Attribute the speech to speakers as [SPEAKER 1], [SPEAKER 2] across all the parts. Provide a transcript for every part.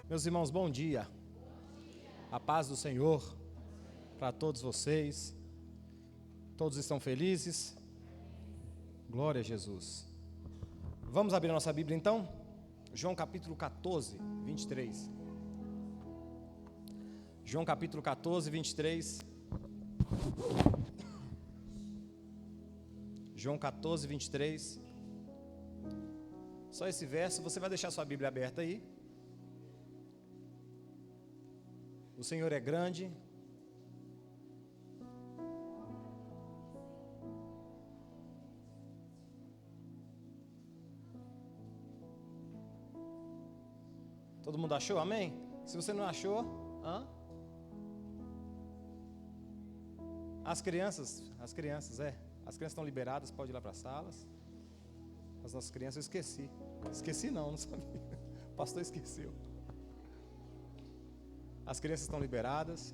[SPEAKER 1] Meus irmãos, bom dia. A paz do Senhor para todos vocês. Todos estão felizes? Glória a Jesus. Vamos abrir a nossa Bíblia então? João capítulo 14, 23. João capítulo 14, 23. João 14, 23. Só esse verso, você vai deixar sua Bíblia aberta aí. O Senhor é grande. Todo mundo achou? Amém? Se você não achou, As crianças estão liberadas, pode ir lá para as salas. As nossas crianças, eu esqueci. Esqueci não sabia. O pastor esqueceu. As crianças estão liberadas.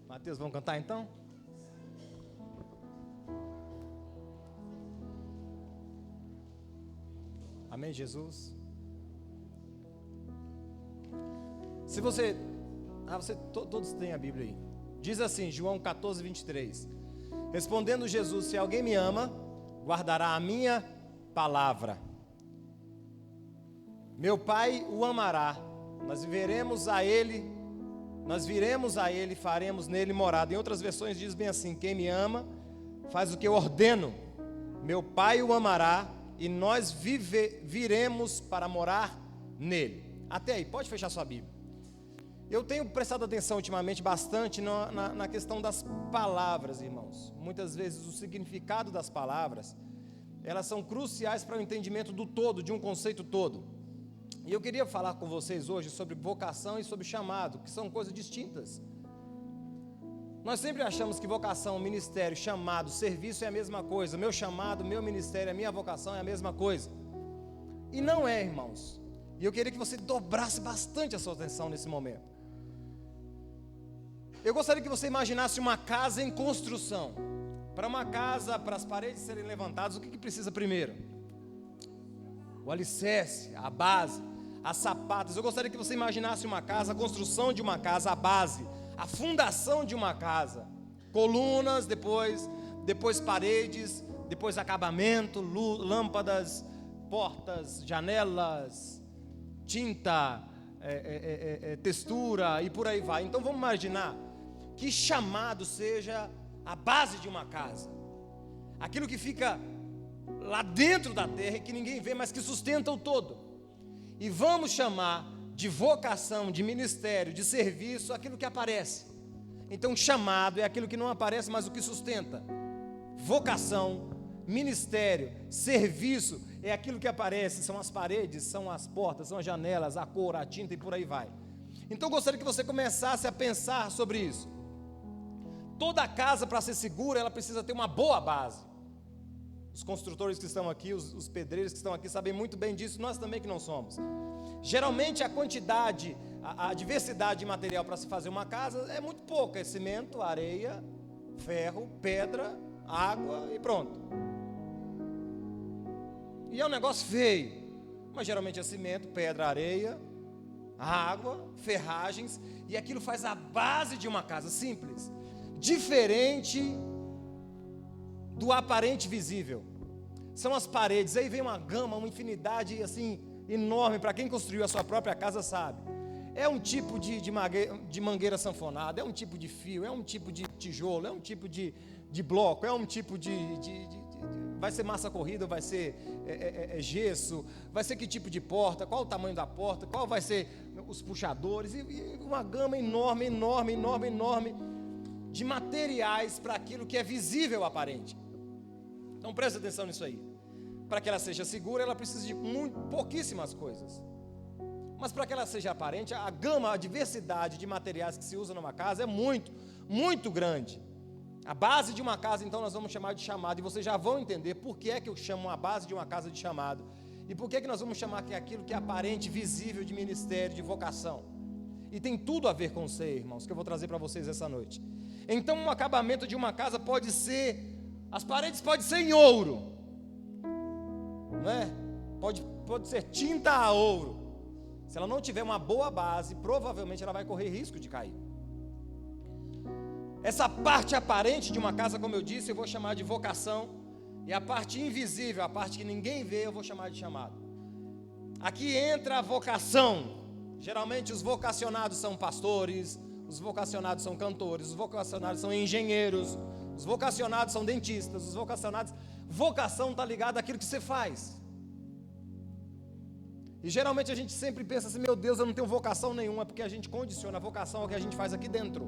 [SPEAKER 1] Mateus, vamos cantar então? Amém, Jesus? Se você... todos têm a Bíblia aí. Diz assim, João 14, 23. Respondendo Jesus, se alguém me ama, guardará a minha palavra. Meu Pai o amará. Nós viremos a Ele e faremos nele morada. Em outras versões diz bem assim, quem me ama, faz o que eu ordeno. Meu Pai o amará e nós viremos para morar nele. Até aí, pode fechar sua Bíblia. Eu tenho prestado atenção ultimamente bastante na questão das palavras, irmãos. Muitas vezes o significado das palavras, elas são cruciais para o entendimento do todo, de um conceito todo. E eu queria falar com vocês hoje sobre vocação e sobre chamado, que são coisas distintas. Nós sempre achamos que vocação, ministério, chamado, serviço é a mesma coisa. Meu chamado, meu ministério, a minha vocação é a mesma coisa. E não é, irmãos. E eu queria que você dobrasse bastante a sua atenção nesse momento. Eu gostaria que você imaginasse uma casa em construção. Para uma casa, para as paredes serem levantadas, o que precisa primeiro? O alicerce, a base, as sapatas. Eu gostaria que você imaginasse uma casa, a construção de uma casa, a base, a fundação de uma casa. Colunas, depois paredes, depois acabamento, lâmpadas, portas, janelas, tinta, textura e por aí vai. Então vamos imaginar que chamado seja a base de uma casa, aquilo que fica lá dentro da terra e que ninguém vê, mas que sustenta o todo. E vamos chamar de vocação, de ministério, de serviço, aquilo que aparece. Então chamado é aquilo que não aparece, mas o que sustenta. Vocação, ministério, serviço é aquilo que aparece, são as paredes, são as portas, são as janelas, a cor, a tinta e por aí vai. Então eu gostaria que você começasse a pensar sobre isso. Toda casa, para ser segura, ela precisa ter uma boa base. Os construtores que estão aqui, os pedreiros que estão aqui sabem muito bem disso, nós também que não somos. Geralmente a quantidade, a diversidade de material para se fazer uma casa é muito pouca, é cimento, areia, ferro, pedra, água e pronto. E é um negócio feio, mas geralmente é cimento, pedra, areia, água, ferragens, e aquilo faz a base de uma casa simples, diferente do aparente visível. São as paredes, aí vem uma gama, uma infinidade assim enorme. Para quem construiu a sua própria casa sabe. É um tipo de mangueira sanfonada, é um tipo de fio, é um tipo de tijolo, é um tipo de bloco, é um tipo vai ser massa corrida, vai ser gesso, vai ser que tipo de porta, qual o tamanho da porta, qual vai ser os puxadores, e uma gama enorme de materiais para aquilo que é visível, aparente. Então presta atenção nisso aí. Para que ela seja segura, ela precisa de pouquíssimas coisas. Mas para que ela seja aparente, a gama, a diversidade de materiais que se usa numa casa é muito grande. A base de uma casa, então, nós vamos chamar de chamado. E vocês já vão entender por que é que eu chamo a base de uma casa de chamado. E por que é que nós vamos chamar que é aquilo que é aparente, visível, de ministério, de vocação. E tem tudo a ver com ser, irmãos, que eu vou trazer para vocês essa noite. Então, um acabamento de uma casa pode ser, as paredes podem ser em ouro, não é? Pode ser tinta a ouro. Se ela não tiver uma boa base, provavelmente ela vai correr risco de cair. Essa parte aparente de uma casa, como eu disse, eu vou chamar de vocação. E a parte invisível, a parte que ninguém vê, eu vou chamar de chamado. Aqui entra a vocação. Geralmente os vocacionados são pastores, os vocacionados são cantores, os vocacionados são engenheiros, os vocacionados são dentistas, os vocacionados... Vocação está ligada àquilo que você faz. E geralmente a gente sempre pensa assim, meu Deus, eu não tenho vocação nenhuma, porque a gente condiciona a vocação ao que a gente faz aqui dentro.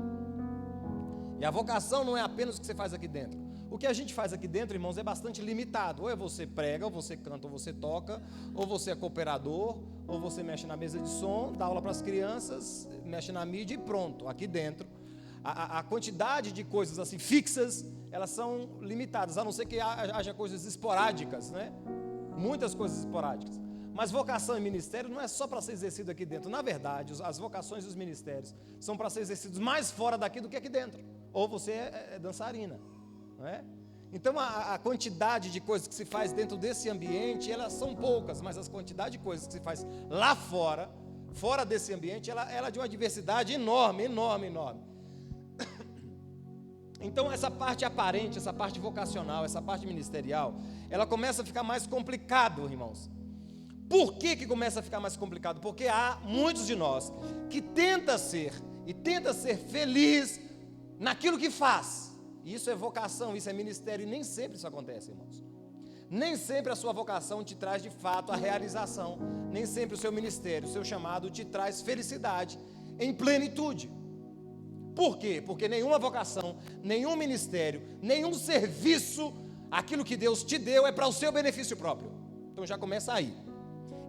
[SPEAKER 1] E a vocação não é apenas o que você faz aqui dentro. O que a gente faz aqui dentro, irmãos, é bastante limitado. Ou é você prega, ou você canta, ou você toca, ou você é cooperador, ou você mexe na mesa de som, dá aula para as crianças, mexe na mídia e pronto. Aqui dentro, a quantidade de coisas assim fixas, elas são limitadas, a não ser que haja coisas esporádicas, né? Muitas coisas esporádicas. Mas vocação e ministério não é só para ser exercido aqui dentro. Na verdade, as vocações e os ministérios são para ser exercidos mais fora daqui do que aqui dentro. Ou você é dançarina, não é? Então a quantidade de coisas que se faz dentro desse ambiente, elas são poucas, mas a quantidade de coisas que se faz lá fora, fora desse ambiente, ela é de uma diversidade enorme, enorme, enorme. Então essa parte aparente, essa parte vocacional, essa parte ministerial, ela começa a ficar mais complicado, irmãos. Por que começa a ficar mais complicado? Porque há muitos de nós que tenta ser feliz naquilo que faz. Isso é vocação, isso é ministério, e nem sempre isso acontece, irmãos. Nem sempre a sua vocação te traz de fato a realização. Nem sempre o seu ministério, o seu chamado te traz felicidade em plenitude. Por quê? Porque nenhuma vocação, nenhum ministério, nenhum serviço, aquilo que Deus te deu é para o seu benefício próprio. Então já começa aí.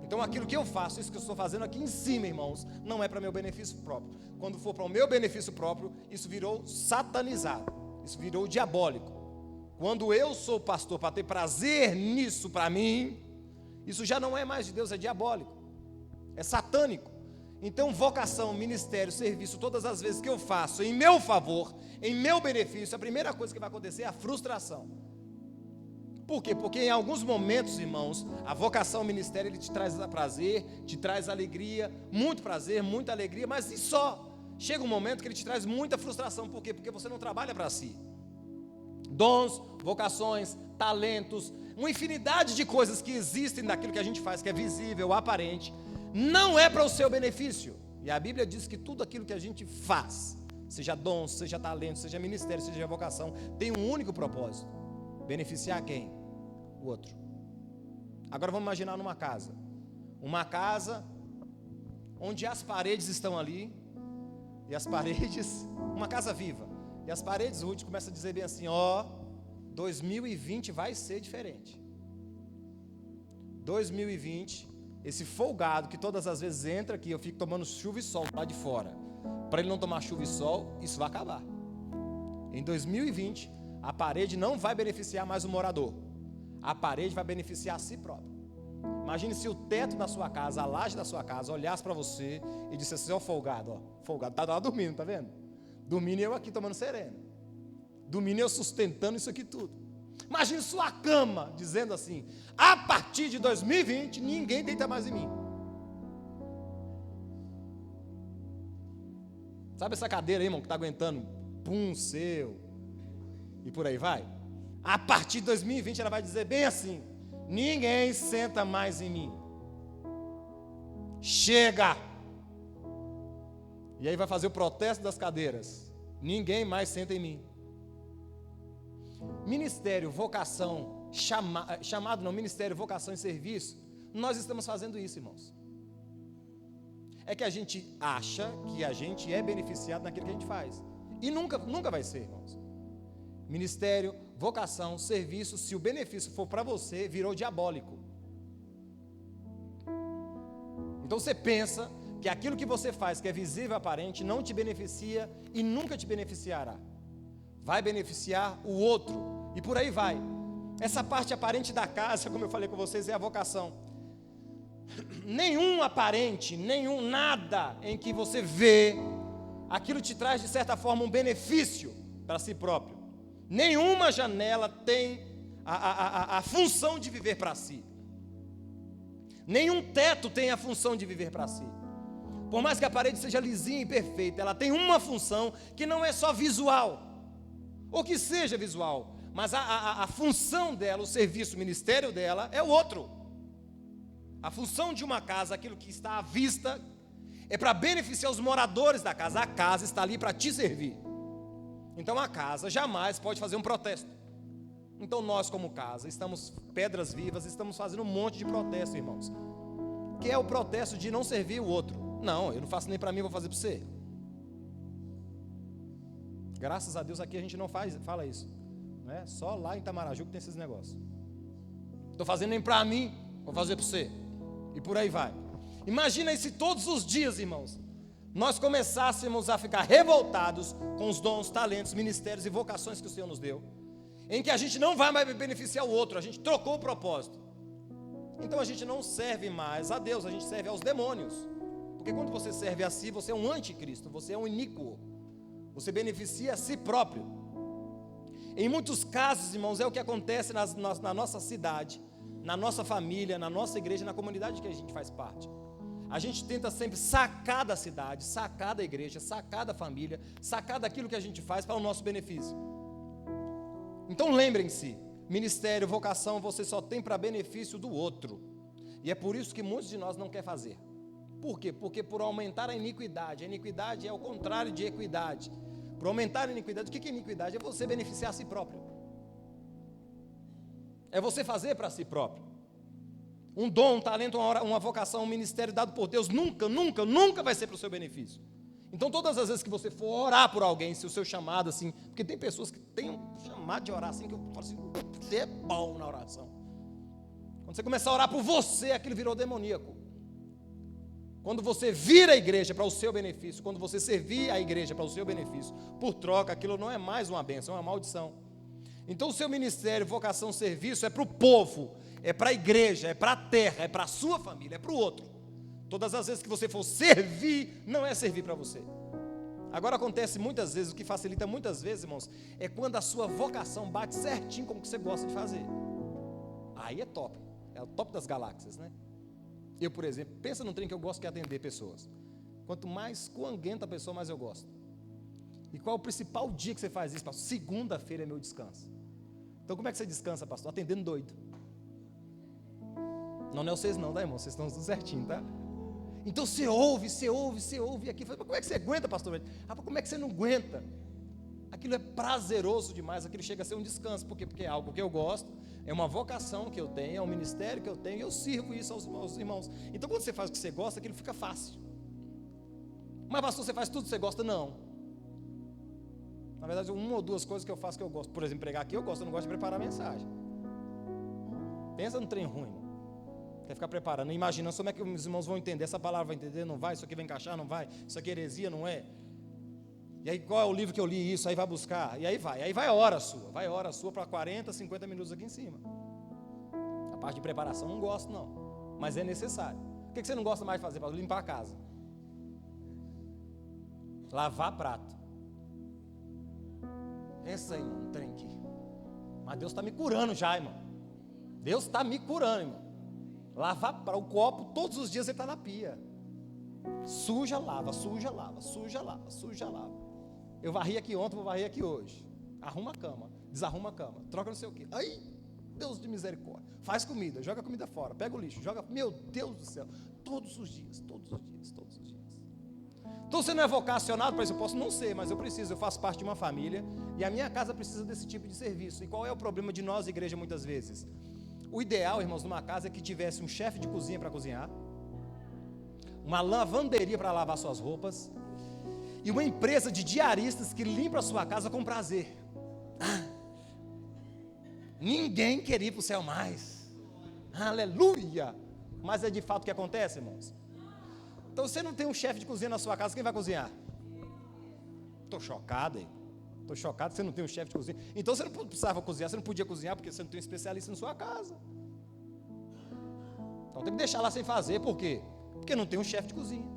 [SPEAKER 1] Então aquilo que eu faço, isso que eu estou fazendo aqui em cima, irmãos, não é para meu benefício próprio. Quando for para o meu benefício próprio, isso virou satanizado, isso virou diabólico. Quando eu sou pastor para ter prazer nisso para mim, isso já não é mais de Deus, é diabólico, é satânico. Então vocação, ministério, serviço, todas as vezes que eu faço em meu favor, em meu benefício, a primeira coisa que vai acontecer é a frustração. Por quê? Porque em alguns momentos, irmãos, a vocação, o ministério, ele te traz prazer, te traz alegria, muito prazer, muita alegria, mas e só? Chega um momento que ele te traz muita frustração. Por quê? Porque você não trabalha para si. Dons, vocações, talentos, uma infinidade de coisas que existem naquilo que a gente faz, que é visível, aparente, não é para o seu benefício. E a Bíblia diz que tudo aquilo que a gente faz, seja dons, seja talento, seja ministério, seja vocação, tem um único propósito: beneficiar quem? O outro. Agora vamos imaginar numa casa. Uma casa onde as paredes estão ali, e as paredes, uma casa viva, e as paredes, Ruth começa a dizer bem assim, 2020 vai ser diferente. 2020, esse folgado que todas as vezes entra aqui, eu fico tomando chuva e sol lá de fora, para ele não tomar chuva e sol, isso vai acabar. Em 2020, a parede não vai beneficiar mais o morador, a parede vai beneficiar a si próprio. Imagine se o teto da sua casa, a laje da sua casa, olhasse para você e dissesse assim, folgado, tá lá dormindo, tá vendo? Dormindo e eu aqui tomando sereno. Dormindo e eu sustentando isso aqui tudo. Imagine sua cama dizendo assim, a partir de 2020, ninguém deita mais em mim. Sabe essa cadeira aí, irmão, que está aguentando pum seu e por aí vai? A partir de 2020 ela vai dizer bem assim, ninguém senta mais em mim. Chega! E aí vai fazer o protesto das cadeiras. Ninguém mais senta em mim. Ministério, vocação, chamado não, ministério, vocação e serviço, nós estamos fazendo isso, irmãos. É que a gente acha que a gente é beneficiado naquilo que a gente faz. E nunca vai ser, irmãos. Ministério, vocação, serviço, se o benefício for para você, virou diabólico. Então você pensa que aquilo que você faz, que é visível e aparente, não te beneficia e nunca te beneficiará. Vai beneficiar o outro, e por aí vai. Essa parte aparente da casa, como eu falei com vocês, é a vocação. nenhum aparente, nenhum nada em que você vê, aquilo te traz de certa forma um benefício para si próprio. Nenhuma janela tem a função de viver para si. Nenhum teto tem a função de viver para si. Por mais que a parede seja lisinha e perfeita, ela tem uma função que não é só visual, ou que seja visual, mas a função dela, o serviço, o ministério dela é o outro. A função de uma casa, aquilo que está à vista, é para beneficiar os moradores da casa. A casa está ali para te servir. Então a casa jamais pode fazer um protesto. Então nós, como casa, estamos pedras vivas, estamos fazendo um monte de protesto, irmãos. Que é o protesto de não servir o outro. Não, eu não faço nem para mim, vou fazer para você. Graças a Deus aqui a gente não fala isso, não é? Só lá em Itamaraju que tem esses negócios. Estou fazendo nem para mim, vou fazer para você. E por aí vai. Imagina se todos os dias, irmãos, nós começássemos a ficar revoltados com os dons, talentos, ministérios e vocações que o Senhor nos deu, em que a gente não vai mais beneficiar o outro, a gente trocou o propósito. Então a gente não serve mais a Deus, a gente serve aos demônios. Porque quando você serve a si, você é um anticristo, você é um iníquo. Você beneficia a si próprio. Em muitos casos, irmãos, é o que acontece na nossa cidade, na nossa família, na nossa igreja, na comunidade que a gente faz parte. A gente tenta sempre sacar da cidade, sacar da igreja, sacar da família, sacar daquilo que a gente faz para o nosso benefício. Então lembrem-se, ministério, vocação, você só tem para benefício do outro. E é por isso que muitos de nós não querem fazer. Por quê? Porque por aumentar a iniquidade é o contrário de equidade. Por aumentar a iniquidade, o que é iniquidade? É você beneficiar a si próprio. É você fazer para si próprio. Um dom, um talento, uma vocação, um ministério dado por Deus nunca vai ser para o seu benefício. Então todas as vezes que você for orar por alguém, se o seu chamado assim, porque tem pessoas que têm um chamado de orar assim, que eu falo assim, você é bom na oração. Quando você começar a orar por você, aquilo virou demoníaco. Quando você vira a igreja para o seu benefício, quando você servir a igreja para o seu benefício, por troca, aquilo não é mais uma bênção, é uma maldição. Então o seu ministério, vocação, serviço é para o povo, é para a igreja, é para a terra, é para a sua família, é para o outro. Todas as vezes que você for servir, não é servir para você. Agora acontece muitas vezes, o que facilita muitas vezes, irmãos, é quando a sua vocação bate certinho com o que você gosta de fazer. Aí é top, é o top das galáxias, né? Eu, por exemplo, pensa num trem que eu gosto, que é atender pessoas. Quanto mais coanguenta a pessoa, mais eu gosto. E qual é o principal dia que você faz isso, pastor? Segunda-feira é meu descanso. Então como é que você descansa, pastor? Atendendo doido. Não é vocês não, tá, irmão? Vocês estão tudo certinho, tá? Então você ouve, e aqui, mas como é que você aguenta, pastor? Rapaz, como é que você não aguenta? Aquilo é prazeroso demais, aquilo chega a ser um descanso, porque é algo que eu gosto, é uma vocação que eu tenho, é um ministério que eu tenho, e eu sirvo isso aos irmãos. Então quando você faz o que você gosta, aquilo fica fácil. Mas pastor, você faz tudo que você gosta? Não. Na verdade, uma ou duas coisas que eu faço que eu gosto. Por exemplo, pregar aqui eu gosto, eu não gosto de preparar a mensagem. Pensa no trem ruim, irmão. Quer ficar preparando, imaginando como é que os irmãos vão entender, essa palavra vai entender, não vai, isso aqui vai encaixar, não vai, isso aqui é heresia, não é. E aí qual é o livro que eu li isso, aí vai buscar, e aí vai a hora sua para 40, 50 minutos aqui em cima. A parte de preparação não gosto não, mas é necessário. O que você não gosta mais de fazer? Para limpar a casa, lavar prato. Pensa aí, irmão, um trem aqui. Mas Deus está me curando já, irmão. Deus está me curando, irmão. Lavar para o copo, todos os dias ele está na pia. Suja, lava. Eu varri aqui ontem, vou varrer aqui hoje. Arruma a cama, desarruma a cama, troca não sei o quê. Ai, Deus de misericórdia. Faz comida, joga a comida fora, pega o lixo, joga. Meu Deus do céu. Todos os dias. Então você não é vocacionado para isso? Eu posso não ser, mas eu preciso, eu faço parte de uma família e a minha casa precisa desse tipo de serviço. E qual é o problema de nós, igreja, muitas vezes? O ideal, irmãos, numa casa é que tivesse um chefe de cozinha para cozinhar, uma lavanderia para lavar suas roupas e uma empresa de diaristas que limpa a sua casa com prazer. Ninguém quer ir para o céu mais. Aleluia! Mas é de fato o que acontece, irmãos? Então você não tem um chefe de cozinha na sua casa, quem vai cozinhar? Estou chocado, hein? Estou chocado que você não tem um chefe de cozinha. Então você não precisava cozinhar, você não podia cozinhar porque você não tem um especialista na sua casa. Então tem que deixar lá sem fazer, por quê? Porque não tem um chefe de cozinha.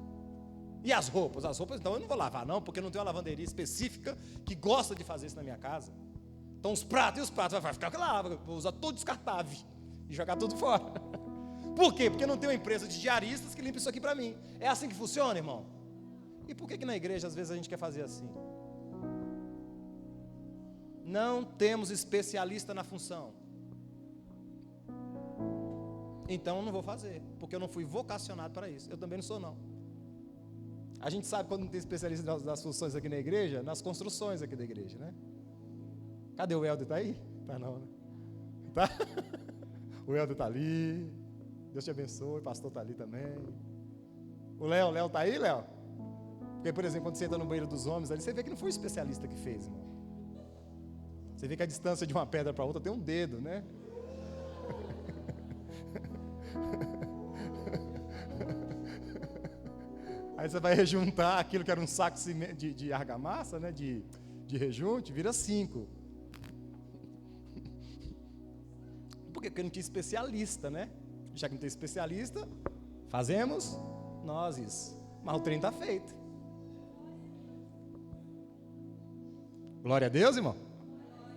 [SPEAKER 1] E as roupas? As roupas, então eu não vou lavar não, porque não tem uma lavanderia específica que gosta de fazer isso na minha casa. Então os pratos, vai ficar que lava, vou usar todo descartável e jogar tudo fora. Por quê? Porque não tem uma empresa de diaristas que limpa isso aqui para mim. É assim que funciona, irmão? E por que na igreja às vezes a gente quer fazer assim? Não temos especialista na função. Então eu não vou fazer, porque eu não fui vocacionado para isso. Eu também não sou não. A gente sabe quando não tem especialista das funções aqui na igreja, nas construções aqui da igreja, né? Cadê o Helder? Está aí? Tá não, né? Tá? O Helder está ali. Deus te abençoe, o pastor está ali também. O Léo está aí, Léo? Porque, por exemplo, quando você entra no banheiro dos homens, ali você vê que não foi o especialista que fez, irmão. Você vê que a distância de uma pedra para outra tem um dedo, né? Aí você vai rejuntar aquilo que era um saco de argamassa, né? De rejunte, vira 5. Porque não tinha especialista, né? Já que não tem especialista, fazemos nós isso. Mas o trem está feito. Glória a Deus, irmão.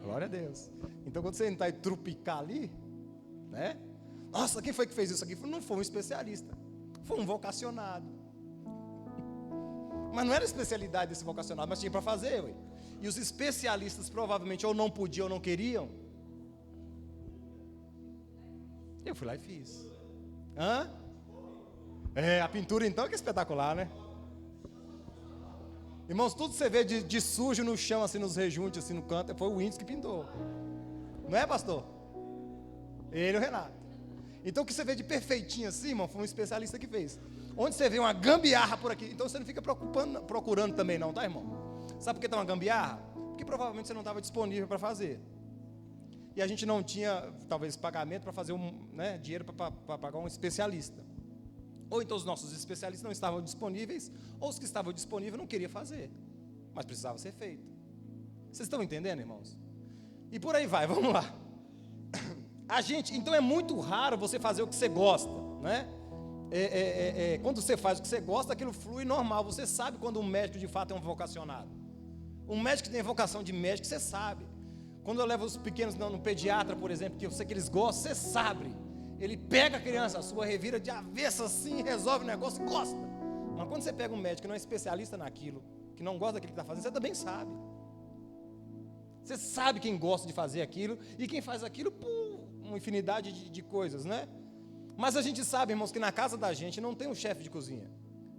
[SPEAKER 1] Glória a Deus. Então quando você entrar e trupicar ali, né? Nossa, quem foi que fez isso aqui? Não foi um especialista, foi um vocacionado. Mas não era a especialidade desse vocacionado, mas tinha para fazer, ué. E os especialistas provavelmente ou não podiam ou não queriam. Eu fui lá e fiz. Hã? A pintura então que é espetacular, né? Irmãos, tudo que você vê de sujo no chão, assim, nos rejuntes, assim, no canto, foi o Whindersson que pintou. Não é, pastor? Ele e o Renato. Então, o que você vê de perfeitinho assim, irmão, foi um especialista que fez. Onde você vê uma gambiarra por aqui, então você não fica procurando também não, tá, irmão? Sabe por que tá uma gambiarra? Porque provavelmente você não estava disponível para fazer. E a gente não tinha, talvez, pagamento para fazer dinheiro para pagar um especialista. Ou então os nossos especialistas não estavam disponíveis, ou os que estavam disponíveis não queriam fazer, mas precisava ser feito. Vocês estão entendendo, irmãos? E por aí vai, vamos lá. Então é muito raro você fazer o que você gosta, né? Quando você faz o que você gosta, aquilo flui normal. Você sabe quando um médico de fato é um vocacionado. Um médico que tem vocação de médico, você sabe. Quando eu levo os pequenos no pediatra, por exemplo, que eu sei que eles gostam, você sabe. Ele pega a criança sua, revira de avesso assim, resolve o negócio, gosta. Mas quando você pega um médico que não é especialista naquilo, que não gosta daquilo que está fazendo, você também sabe. Você sabe quem gosta de fazer aquilo e quem faz aquilo por uma infinidade de coisas, né? Mas a gente sabe, irmãos, que na casa da gente não tem um chefe de cozinha,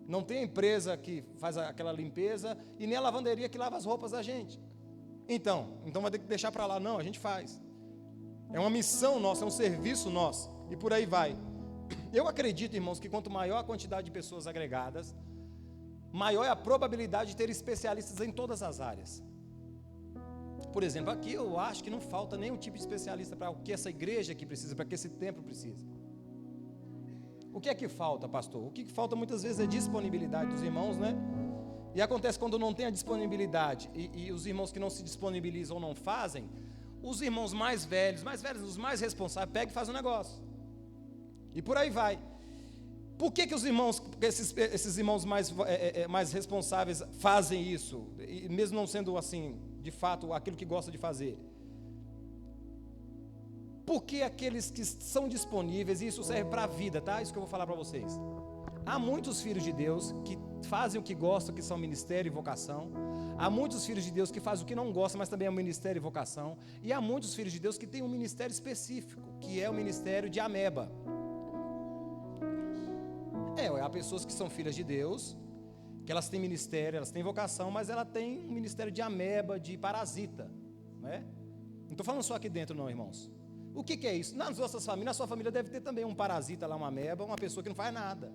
[SPEAKER 1] não tem a empresa que faz aquela limpeza e nem a lavanderia que lava as roupas da gente. Então vai ter que deixar para lá. Não, a gente faz. É uma missão nossa, é um serviço nosso. E por aí vai. Eu acredito, irmãos, que quanto maior a quantidade de pessoas agregadas, maior é a probabilidade de ter especialistas em todas as áreas. Por exemplo, aqui eu acho que não falta nenhum tipo de especialista para o que essa igreja aqui precisa, para que esse templo precisa. O que é que falta, pastor? O que falta muitas vezes é disponibilidade dos irmãos, né? E acontece quando não tem a disponibilidade e os irmãos que não se disponibilizam ou não fazem, os irmãos mais velhos, os mais responsáveis, pegam e fazem o negócio. E por aí vai. Por que os irmãos, esses irmãos mais responsáveis fazem isso? E mesmo não sendo assim, de fato, aquilo que gosta de fazer. Porque aqueles que são disponíveis, e isso serve para a vida, tá? Isso que eu vou falar para vocês. Há muitos filhos de Deus que fazem o que gostam, que são ministério e vocação. Há muitos filhos de Deus que fazem o que não gostam, mas também é um ministério e vocação. E há muitos filhos de Deus que têm um ministério específico, que é o ministério de ameba. Há pessoas que são filhas de Deus, que elas têm ministério, elas têm vocação, mas ela tem um ministério de ameba, de parasita, né? Não estou falando só aqui dentro não, irmãos. O que é isso? Nas nossas famílias, na sua família deve ter também um parasita lá, uma ameba, uma pessoa que não faz nada.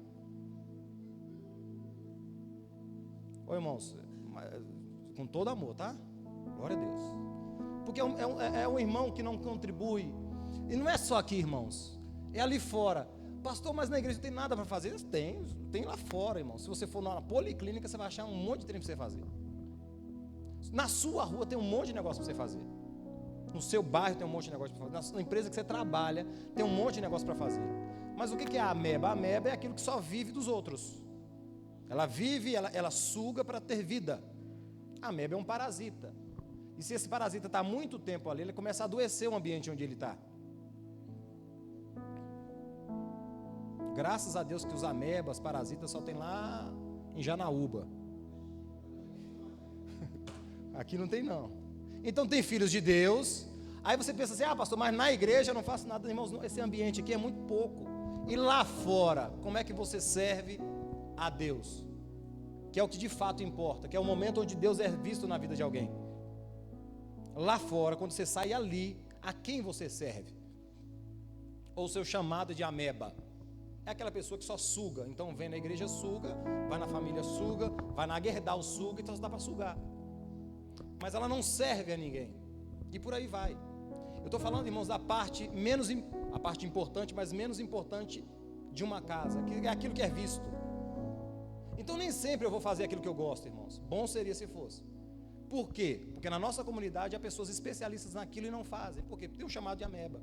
[SPEAKER 1] Ô irmãos, com todo amor, tá? Glória a Deus. Porque é um irmão que não contribui. E não é só aqui, irmãos, é ali fora. Pastor, mas na igreja não tem nada para fazer? Tem lá fora, irmão. Se você for na policlínica, você vai achar um monte de trem para você fazer. Na sua rua tem um monte de negócio para você fazer. No seu bairro tem um monte de negócio para fazer. Na empresa que você trabalha tem um monte de negócio para fazer. Mas o que é a ameba? A ameba é aquilo que só vive dos outros. Ela vive, ela suga para ter vida. A ameba é um parasita. E se esse parasita está muito tempo ali, ele começa a adoecer o ambiente onde ele está. Graças a Deus que os amebas, parasitas, só tem lá em Janaúba. Aqui não tem não. Então tem filhos de Deus. Aí você pensa assim, pastor, mas na igreja eu não faço nada, irmãos, esse ambiente aqui é muito pouco. E lá fora, como é que você serve a Deus? Que é o que de fato importa, que é o momento onde Deus é visto na vida de alguém. Lá fora, quando você sai ali, a quem você serve? Ou o seu chamado de ameba? É aquela pessoa que só suga. Então vem na igreja, suga, vai na família, suga, vai na Gerdau, suga, então dá para sugar. Mas ela não serve a ninguém. E por aí vai. Eu estou falando, irmãos, da parte a parte importante, mas menos importante de uma casa, que é aquilo que é visto. Então nem sempre eu vou fazer aquilo que eu gosto, irmãos. Bom seria se fosse. Por quê? Porque na nossa comunidade há pessoas especialistas naquilo e não fazem. Por quê? Porque tem um chamado de ameba.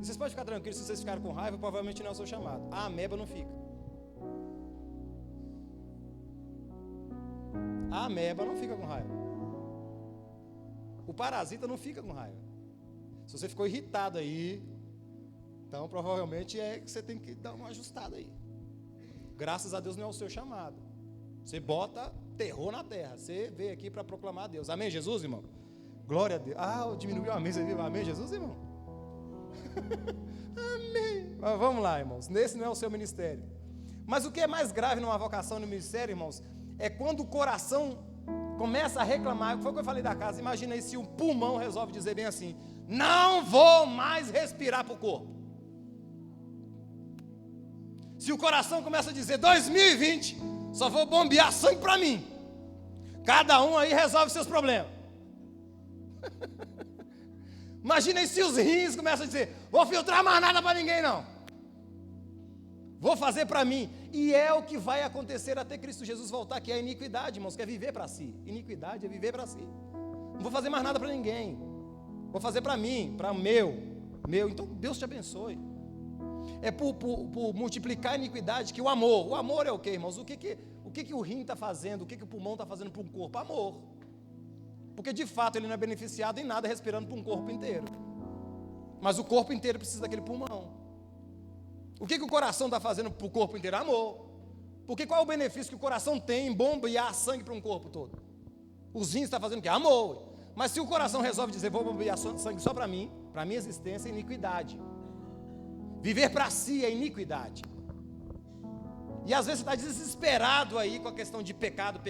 [SPEAKER 1] E vocês podem ficar tranquilos, se vocês ficarem com raiva, provavelmente não é o seu chamado. A ameba não fica. A ameba não fica com raiva. O parasita não fica com raiva. Se você ficou irritado aí, então provavelmente é que você tem que dar uma ajustada aí. Graças a Deus não é o seu chamado. Você bota terror na terra. Você veio aqui para proclamar a Deus. Amém, Jesus, irmão? Glória a Deus. Diminuiu a mesa, viu? Amém, Jesus, irmão? Amém. Mas vamos lá, irmãos. Nesse não é o seu ministério. Mas o que é mais grave numa vocação no ministério, irmãos, é quando o coração começa a reclamar. Foi o que eu falei da casa. Imagina aí se o pulmão resolve dizer bem assim: não vou mais respirar para o corpo. Se o coração começa a dizer 2020, só vou bombear sangue para mim. Cada um aí resolve seus problemas. Imagina aí se os rins começam a dizer: vou filtrar mais nada para ninguém não. Vou fazer para mim. E é o que vai acontecer até Cristo Jesus voltar, que é a iniquidade, irmãos, que é viver para si. Iniquidade é viver para si. Não vou fazer mais nada para ninguém. Vou fazer para mim, para o meu. Então Deus te abençoe. É por multiplicar a iniquidade que o amor é o quê, irmãos? O que o rim está fazendo? O que o pulmão está fazendo para um corpo? Amor. Porque de fato ele não é beneficiado em nada respirando para um corpo inteiro. Mas o corpo inteiro precisa daquele pulmão. O que o coração está fazendo para o corpo inteiro? Amor. Porque qual é o benefício que o coração tem em bombear sangue para um corpo todo? Os rins estão fazendo o quê? Amor. Mas se o coração resolve dizer: vou bombear sangue só para mim, para a minha existência, é iniquidade. Viver para si é iniquidade. E às vezes você está desesperado aí com a questão de pecado.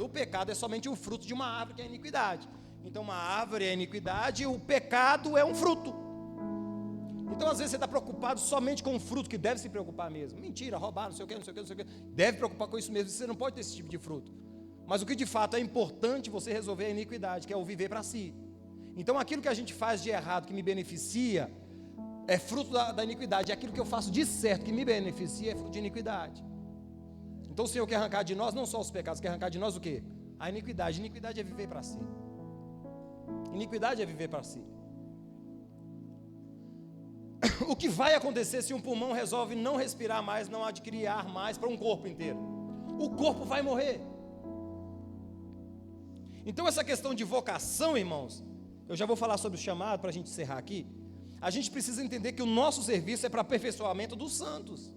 [SPEAKER 1] O pecado é somente um fruto de uma árvore, que é a iniquidade. Então uma árvore é a iniquidade e o pecado é um fruto. Então às vezes você está preocupado somente com o fruto, que deve se preocupar mesmo. Mentira, roubar, não sei o que. Deve preocupar com isso mesmo, você não pode ter esse tipo de fruto. Mas o que de fato é importante você resolver é a iniquidade, que é o viver para si. Então aquilo que a gente faz de errado, que me beneficia, é fruto da iniquidade. Aquilo que eu faço de certo, que me beneficia, é fruto de iniquidade. Então o Senhor quer arrancar de nós não só os pecados, quer arrancar de nós o quê? A iniquidade. Iniquidade é viver para si. Iniquidade é viver para si. O que vai acontecer se um pulmão resolve não respirar mais, não adquirir ar mais para um corpo inteiro? O corpo vai morrer. Então essa questão de vocação, irmãos, eu já vou falar sobre o chamado para a gente encerrar aqui. A gente precisa entender que o nosso serviço é para aperfeiçoamento dos santos.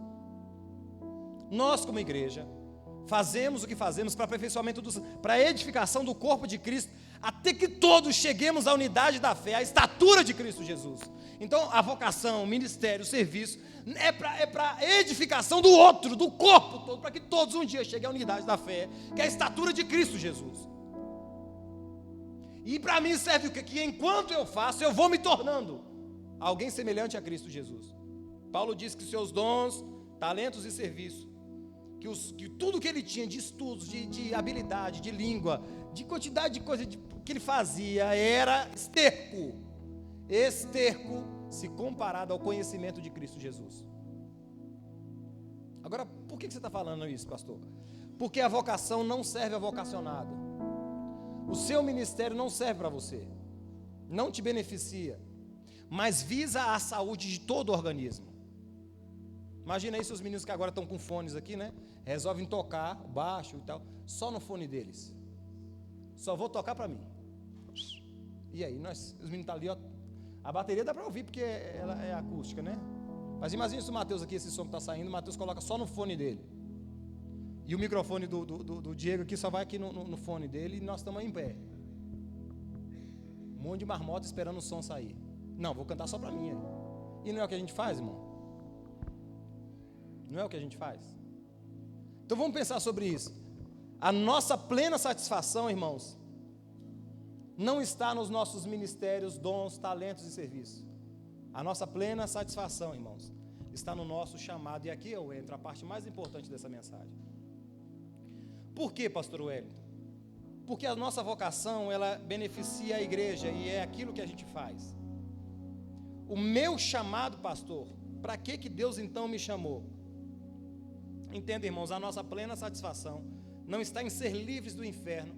[SPEAKER 1] Nós, como igreja, fazemos o que fazemos para aperfeiçoamento dos santos, para a edificação do corpo de Cristo, até que todos cheguemos à unidade da fé, à estatura de Cristo Jesus. Então, a vocação, o ministério, o serviço, é para a edificação do outro, do corpo todo, para que todos um dia cheguem à unidade da fé, que é a estatura de Cristo Jesus. E para mim serve o quê? Que enquanto eu faço, eu vou me tornando alguém semelhante a Cristo Jesus. Paulo diz que seus dons, talentos e serviço, que tudo que ele tinha de estudos, de habilidade, de língua, de quantidade de coisa que ele fazia, era esterco se comparado ao conhecimento de Cristo Jesus. Agora, por que você está falando isso, pastor? Porque a vocação não serve a vocacionado. O seu ministério não serve para você, não te beneficia, mas visa a saúde de todo o organismo. Imagina aí se os meninos que agora estão com fones aqui, né? Resolvem tocar baixo e tal, só no fone deles. Só vou tocar para mim. E aí, os meninos estão ali, ó. A bateria dá para ouvir porque ela é acústica, né? Mas imagina se o Matheus aqui, esse som que está saindo, o Matheus coloca só no fone dele. E o microfone do Diego aqui só vai aqui no fone dele e nós estamos em pé. Um monte de marmota esperando o som sair. Não, vou cantar só para mim. E não é o que a gente faz, irmão? Não é o que a gente faz? Então vamos pensar sobre isso. A nossa plena satisfação, irmãos, não está nos nossos ministérios, dons, talentos e serviços. A nossa plena satisfação, irmãos, está no nosso chamado. E aqui eu entro, a parte mais importante dessa mensagem. Por quê, pastor Wellington? Porque a nossa vocação, ela beneficia a igreja e é aquilo que a gente faz. O meu chamado, pastor, para que Deus então me chamou? Entenda, irmãos, a nossa plena satisfação não está em ser livres do inferno.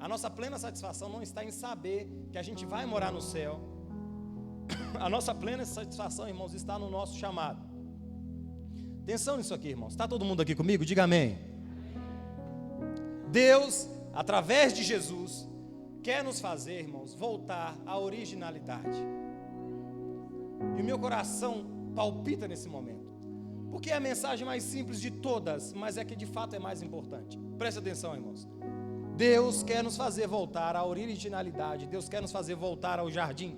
[SPEAKER 1] A nossa plena satisfação não está em saber que a gente vai morar no céu. A nossa plena satisfação, irmãos, está no nosso chamado. Atenção nisso aqui, irmãos. Está todo mundo aqui comigo? Diga amém. Deus, através de Jesus, quer nos fazer, irmãos, voltar à originalidade. E o meu coração palpita nesse momento. Porque é a mensagem mais simples de todas, mas é que de fato é mais importante. Preste atenção, irmãos. Deus quer nos fazer voltar à originalidade. Deus quer nos fazer voltar ao jardim.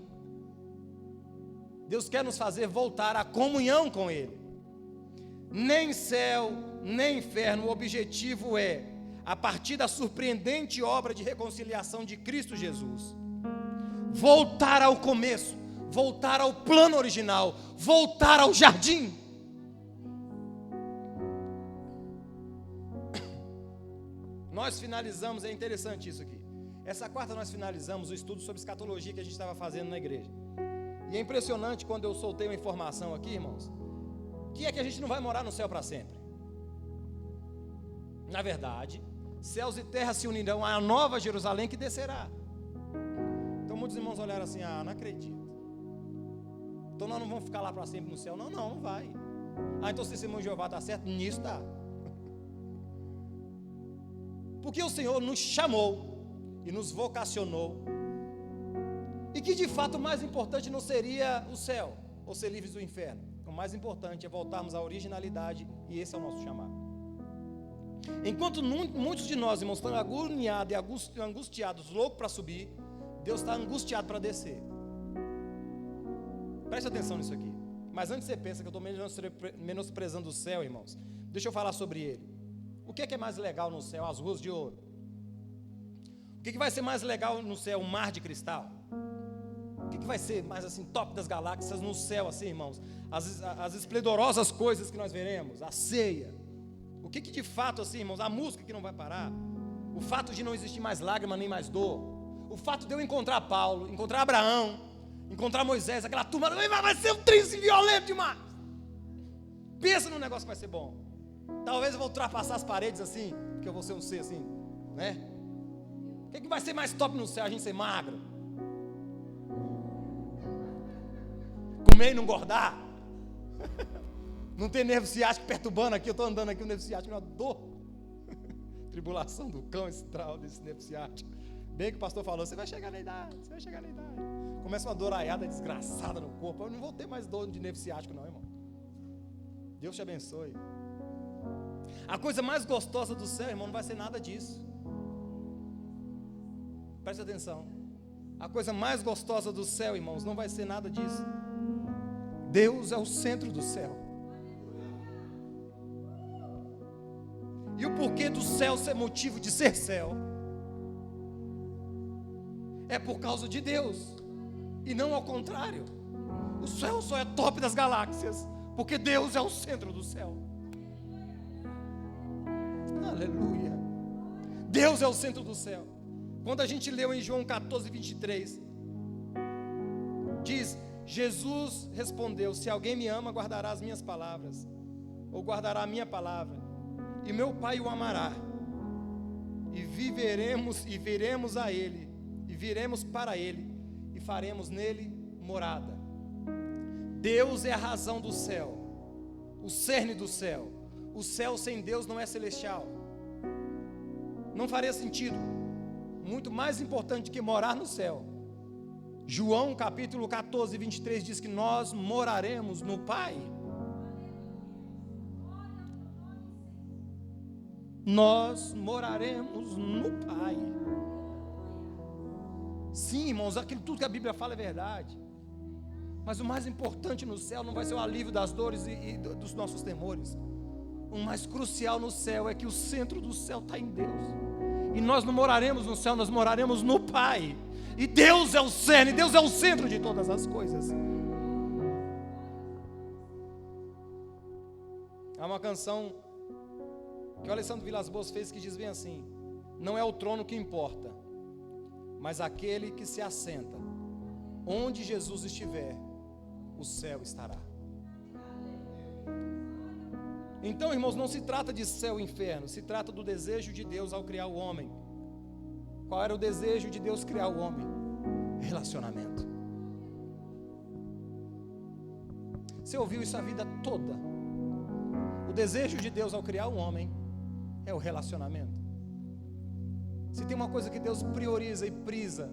[SPEAKER 1] Deus quer nos fazer voltar à comunhão com Ele. Nem céu, nem inferno. O objetivo é, a partir da surpreendente obra de reconciliação de Cristo Jesus, voltar ao começo, voltar ao plano original, voltar ao jardim. Nós finalizamos, é interessante isso aqui. Essa quarta nós finalizamos o estudo sobre escatologia que a gente estava fazendo na igreja. E é impressionante quando eu soltei uma informação aqui, irmãos, que é que a gente não vai morar no céu para sempre. Na verdade, céus e terra se unirão à nova Jerusalém que descerá. Então muitos irmãos olharam assim, não acredito. Então nós não vamos ficar lá para sempre no céu. Não vai. Então se esse irmão Jeová está certo, nisso está. Porque o Senhor nos chamou e nos vocacionou. E que de fato o mais importante não seria o céu, ou ser livres do inferno. O mais importante é voltarmos à originalidade, e esse é o nosso chamado. Enquanto muitos de nós, irmãos, estão agoniados e angustiados, loucos para subir, Deus está angustiado para descer. Preste atenção nisso aqui. Mas antes você pensa que eu estou menosprezando o céu, irmãos, deixa eu falar sobre ele. O que é mais legal no céu? As ruas de ouro. O que vai ser mais legal no céu? Um mar de cristal. O que vai ser mais assim, top das galáxias no céu, assim, irmãos? As esplendorosas coisas que nós veremos, a ceia. O que de fato, assim, irmãos, a música que não vai parar, o fato de não existir mais lágrima nem mais dor, o fato de eu encontrar Paulo, encontrar Abraão, encontrar Moisés, aquela turma, vai ser um trem violento demais. Pensa num negócio que vai ser bom. Talvez eu vou ultrapassar as paredes assim, porque eu vou ser um ser assim, né? O que vai ser mais top no céu? A gente ser magro, comer e não engordar, não ter nervo ciático perturbando aqui. Eu estou andando aqui, o nervo ciático, uma dor. Tribulação do cão, esse trau desse nervo ciático. Bem que o pastor falou, você vai chegar na idade, você vai chegar na idade. Começa uma doraiada desgraçada no corpo. Eu não vou ter mais dor de nervo ciático não, irmão. Deus te abençoe. A coisa mais gostosa do céu, irmão, não vai ser nada disso. Preste atenção. A coisa mais gostosa do céu, irmãos, não vai ser nada disso. Deus é o centro do céu. E o porquê do céu ser motivo de ser céu é por causa de Deus, e não ao contrário. O céu só é top das galáxias porque Deus é o centro do céu. Aleluia. Deus é o centro do céu. Quando a gente leu em João 14, 23, diz: Jesus respondeu: se alguém me ama, guardará as minhas palavras, ou guardará a minha palavra, e meu Pai o amará, e viremos a ele, e viremos para ele, e faremos nele morada. Deus é a razão do céu, o cerne do céu. O céu sem Deus não é celestial. Não faria sentido. Muito mais importante que morar no céu. João capítulo 14, 23 diz que nós moraremos no Pai. Nós moraremos no Pai. Sim, irmãos, tudo que a Bíblia fala é verdade. Mas o mais importante no céu não vai ser o alívio das dores e dos nossos temores. O mais crucial no céu é que o centro do céu está em Deus. E nós não moraremos no céu, nós moraremos no Pai. E Deus é o cerne, Deus é o centro de todas as coisas. Há uma canção que o Alessandro Vilas Boas fez que diz bem assim: não é o trono que importa, mas aquele que se assenta. Onde Jesus estiver, o céu estará. Então, irmãos, não se trata de céu e inferno, se trata do desejo de Deus ao criar o homem. Qual era o desejo de Deus criar o homem? Relacionamento. Você ouviu isso a vida toda. O desejo de Deus ao criar o homem é o relacionamento. Se tem uma coisa que Deus prioriza e prisa,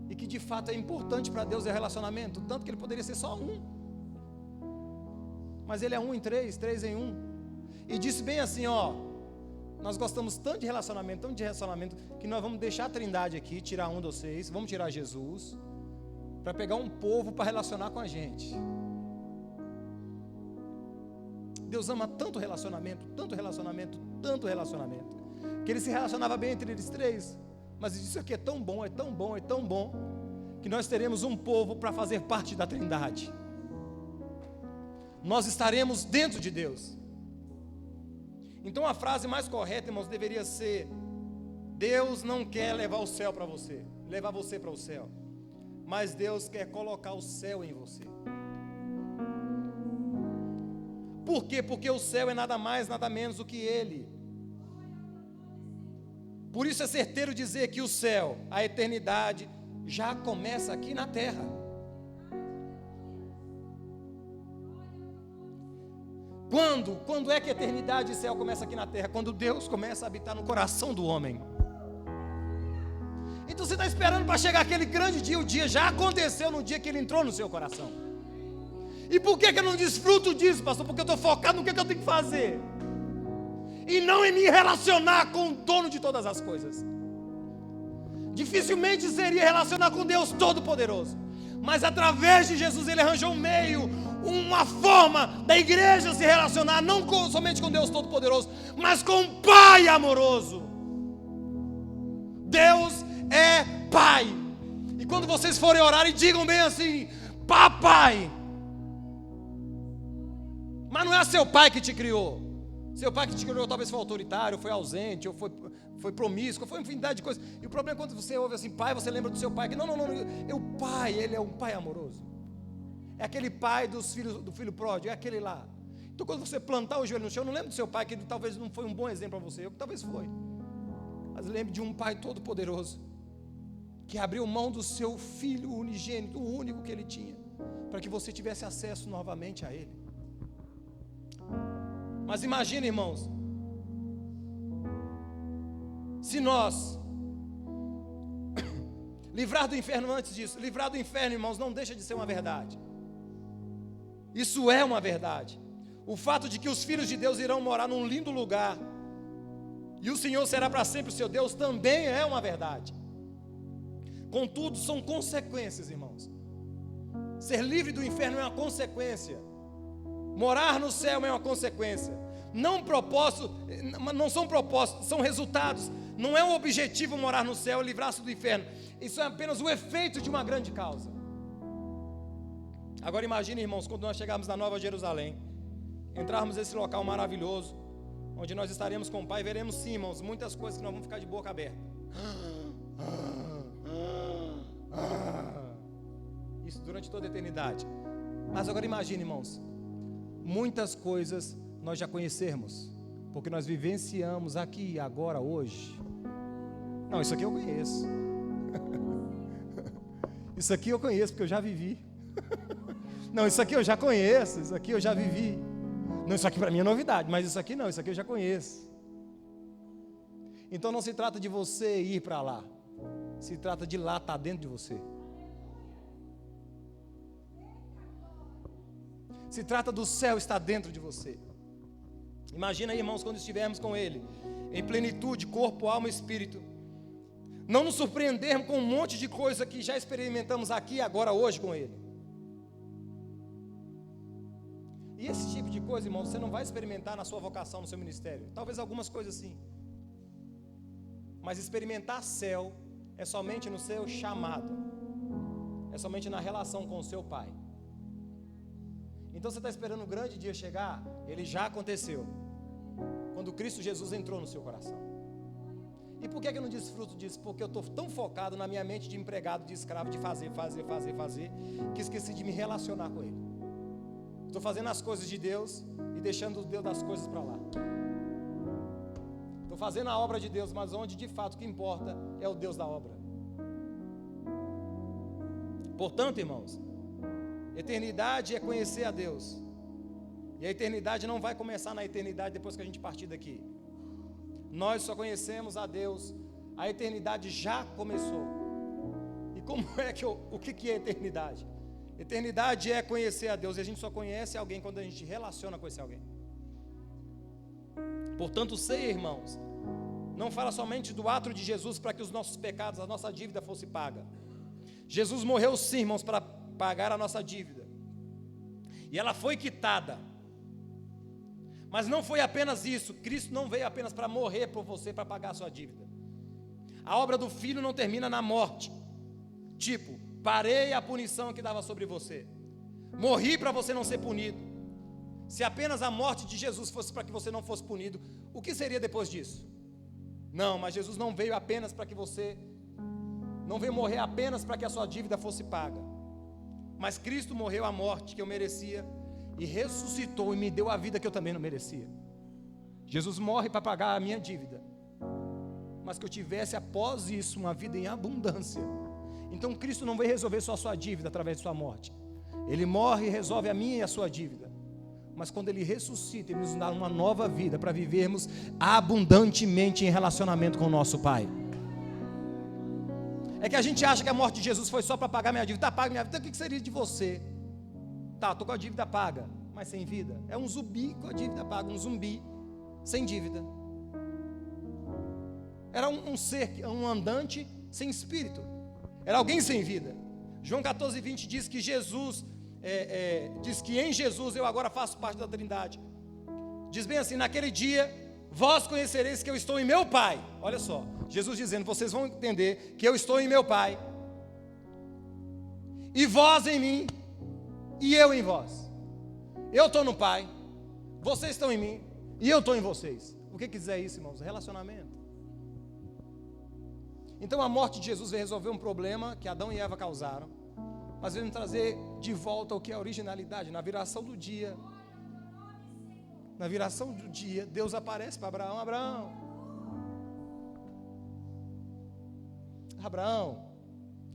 [SPEAKER 1] e que de fato é importante para Deus, é o relacionamento. Tanto que ele poderia ser só um, mas ele é um em três, três em um. E disse bem assim, ó: nós gostamos tanto de relacionamento, que nós vamos deixar a Trindade aqui, tirar um de vocês, vamos tirar Jesus, para pegar um povo para relacionar com a gente. Deus ama tanto relacionamento, tanto relacionamento, tanto relacionamento, que ele se relacionava bem entre eles três. Mas isso aqui é tão bom, é tão bom, é tão bom, que nós teremos um povo para fazer parte da Trindade. Nós estaremos dentro de Deus. Então a frase mais correta, irmãos, deveria ser: Deus não quer levar o céu para você, levar você para o céu, mas Deus quer colocar o céu em você. Por quê? Porque o céu é nada mais, nada menos do que Ele. Por isso é certeiro dizer que o céu, a eternidade, já começa aqui na terra. Quando é que a eternidade e céu começa aqui na terra? Quando Deus começa a habitar no coração do homem. Então você está esperando para chegar aquele grande dia. O dia já aconteceu no dia que ele entrou no seu coração. E por que eu não desfruto disso, pastor? Porque eu estou focado no que eu tenho que fazer, e não em me relacionar com o dono de todas as coisas. Dificilmente seria relacionar com Deus Todo-Poderoso, mas através de Jesus ele arranjou um meio, uma forma da igreja se relacionar, não somente com Deus Todo-Poderoso, mas com o Pai amoroso. Deus é Pai. E quando vocês forem orar, e digam bem assim: Papai. Mas não é seu pai que te criou. Seu pai que te criou talvez foi autoritário, foi ausente, ou foi promíscuo, foi uma infinidade de coisas. E o problema é quando você ouve assim, pai, você lembra do seu pai, que não, é o pai, ele é um pai amoroso. É aquele pai do filho pródigo, é aquele lá. Então quando você plantar o joelho no chão, não lembra do seu pai, que ele talvez não foi um bom exemplo para você, talvez foi. Mas lembre de um pai todo poderoso, que abriu mão do seu filho unigênito, o único que ele tinha, para que você tivesse acesso novamente a ele. Mas imagine, irmãos, se nós livrar do inferno antes disso. Livrar do inferno, irmãos, não deixa de ser uma verdade. Isso é uma verdade. O fato de que os filhos de Deus irão morar num lindo lugar e o Senhor será para sempre o seu Deus também é uma verdade. Contudo, são consequências, irmãos. Ser livre do inferno é uma consequência. Morar no céu é uma consequência. Não são propósitos, são resultados. Não é um objetivo morar no céu e livrar-se do inferno. Isso é apenas o efeito de uma grande causa. Agora imagine, irmãos, quando nós chegarmos na Nova Jerusalém, entrarmos nesse local maravilhoso, onde nós estaremos com o Pai, veremos sim, irmãos, muitas coisas que nós vamos ficar de boca aberta. Isso durante toda a eternidade. Mas agora imagine, irmãos, muitas coisas nós já conhecermos, porque nós vivenciamos aqui, agora, hoje. Não, isso aqui eu conheço. Isso aqui eu conheço, porque eu já vivi. Não, isso aqui eu já conheço, isso aqui eu já vivi. Não, isso aqui para mim é novidade, mas isso aqui não, isso aqui eu já conheço. Então não se trata de você ir para lá, se trata de lá estar dentro de você. Se trata do céu estar dentro de você. Imagina aí, irmãos, quando estivermos com Ele, em plenitude, corpo, alma e espírito, não nos surpreendermos com um monte de coisa que já experimentamos aqui, agora, hoje com Ele. E esse tipo de coisa, irmãos, você não vai experimentar na sua vocação, no seu ministério. Talvez algumas coisas sim. Mas experimentar céu é somente no seu chamado. É somente na relação com o seu Pai. Então você está esperando o grande dia chegar? Ele já aconteceu. Quando Cristo Jesus entrou no seu coração. E por que eu não desfruto disso? Porque eu estou tão focado na minha mente de empregado, de escravo, de fazer, que esqueci de me relacionar com Ele. Estou fazendo as coisas de Deus e deixando o Deus das coisas para lá. Estou fazendo a obra de Deus, mas onde de fato o que importa é o Deus da obra. Portanto, irmãos, eternidade é conhecer a Deus. E a eternidade não vai começar na eternidade depois que a gente partir daqui. Nós só conhecemos a Deus. A eternidade já começou. E como é que o que é eternidade? Eternidade é conhecer a Deus. E a gente só conhece alguém quando a gente relaciona com esse alguém. Portanto, sei, irmãos, não fala somente do ato de Jesus para que os nossos pecados, a nossa dívida fosse paga. Jesus morreu sim, irmãos, para pagar a nossa dívida. E ela foi quitada. Mas não foi apenas isso. Cristo não veio apenas para morrer por você, para pagar a sua dívida. A obra do Filho não termina na morte. Tipo, parei a punição que dava sobre você. Morri para você não ser punido. Se apenas a morte de Jesus fosse para que você não fosse punido, o que seria depois disso? Não, mas Jesus não veio apenas para que você... Não veio morrer apenas para que a sua dívida fosse paga. Mas Cristo morreu a morte que eu merecia e ressuscitou e me deu a vida que eu também não merecia. Jesus morre para pagar a minha dívida, mas que eu tivesse após isso uma vida em abundância. Então Cristo não veio resolver só a sua dívida através de sua morte. Ele morre e resolve a minha e a sua dívida. Mas quando Ele ressuscita, Ele nos dá uma nova vida para vivermos abundantemente em relacionamento com o nosso Pai. É que a gente acha que a morte de Jesus foi só para pagar minha dívida. Está paga minha vida, então o que seria de você? Tá, estou com a dívida paga, mas sem vida. É um zumbi com a dívida paga, um zumbi sem dívida. Era um ser, um andante sem espírito. Era alguém sem vida. João 14:20 diz que Jesus, diz que em Jesus eu agora faço parte da Trindade. Diz bem assim, naquele dia, vós conhecereis que eu estou em meu Pai. Olha só, Jesus dizendo, vocês vão entender que eu estou em meu Pai. E vós em mim, e eu em vós. Eu estou no Pai, vocês estão em mim, e eu estou em vocês. O que quiser isso, irmãos? Relacionamento. Então a morte de Jesus veio resolver um problema que Adão e Eva causaram, mas veio trazer de volta o que é a originalidade. Na viração do dia, Deus aparece para Abraão.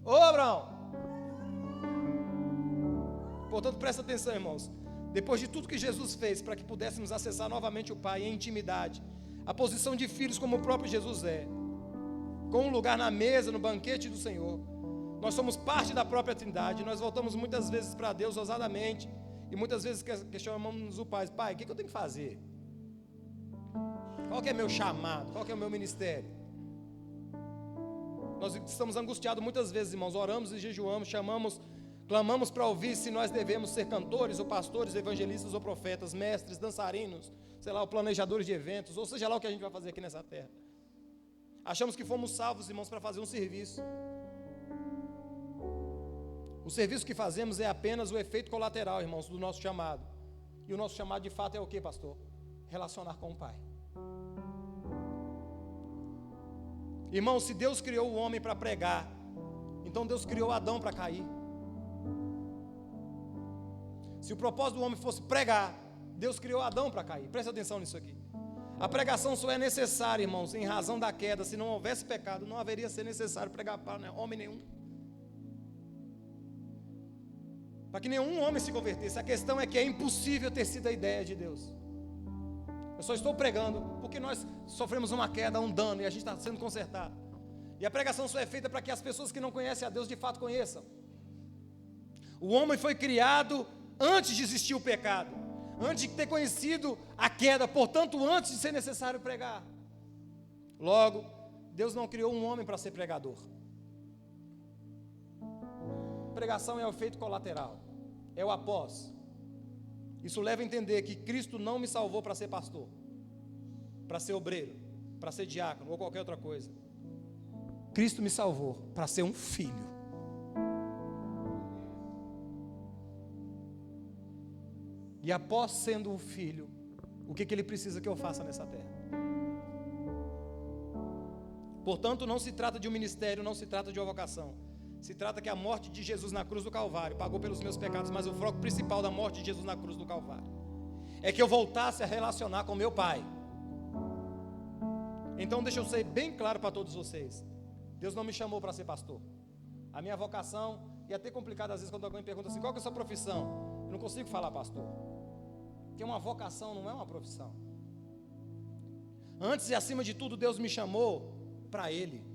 [SPEAKER 1] Ô Abraão. Portanto, presta atenção, irmãos. Depois de tudo que Jesus fez para que pudéssemos acessar novamente o Pai em intimidade, a posição de filhos como o próprio Jesus é, com um lugar na mesa, no banquete do Senhor, nós somos parte da própria Trindade. Nós voltamos muitas vezes para Deus ousadamente e muitas vezes questionamos o Pai: Pai, o que eu tenho que fazer? Qual que é meu chamado? Qual que é o meu ministério? Nós estamos angustiados muitas vezes, irmãos. Oramos e jejuamos, clamamos para ouvir se nós devemos ser cantores, ou pastores, evangelistas, ou profetas, mestres, dançarinos, sei lá, ou planejadores de eventos, ou seja lá o que a gente vai fazer aqui nessa terra. Achamos que fomos salvos, irmãos, para fazer um serviço. O serviço que fazemos é apenas o efeito colateral, irmãos, do nosso chamado. E o nosso chamado de fato é o que, pastor? Relacionar com o Pai. Irmão, se Deus criou o homem para pregar, então Deus criou Adão para cair. Se o propósito do homem fosse pregar, Deus criou Adão para cair. Presta atenção nisso aqui. A pregação só é necessária, irmãos, em razão da queda. Se não houvesse pecado, não haveria ser necessário pregar para homem nenhum. Para que nenhum homem se convertesse. A questão é que é impossível ter sido a ideia de Deus. Eu só estou pregando porque nós sofremos uma queda, um dano, e a gente está sendo consertado. E a pregação só é feita para que as pessoas que não conhecem a Deus de fato conheçam. O homem foi criado antes de existir o pecado, antes de ter conhecido a queda, portanto, antes de ser necessário pregar. Logo, Deus não criou um homem para ser pregador. Pregação é o efeito colateral, é o após. Isso leva a entender que Cristo não me salvou para ser pastor, para ser obreiro, para ser diácono ou qualquer outra coisa. Cristo me salvou para ser um filho. E após sendo um filho, o que ele precisa que eu faça nessa terra? Portanto, não se trata de um ministério, não se trata de uma vocação. Se trata que a morte de Jesus na cruz do Calvário pagou pelos meus pecados, mas o foco principal da morte de Jesus na cruz do Calvário é que eu voltasse a relacionar com meu Pai. Então deixa eu ser bem claro para todos vocês. Deus não me chamou para ser pastor. A minha vocação, e é até complicado às vezes quando alguém pergunta assim, qual que é a sua profissão? Eu não consigo falar pastor, porque uma vocação não é uma profissão. Antes e acima de tudo, Deus me chamou para Ele.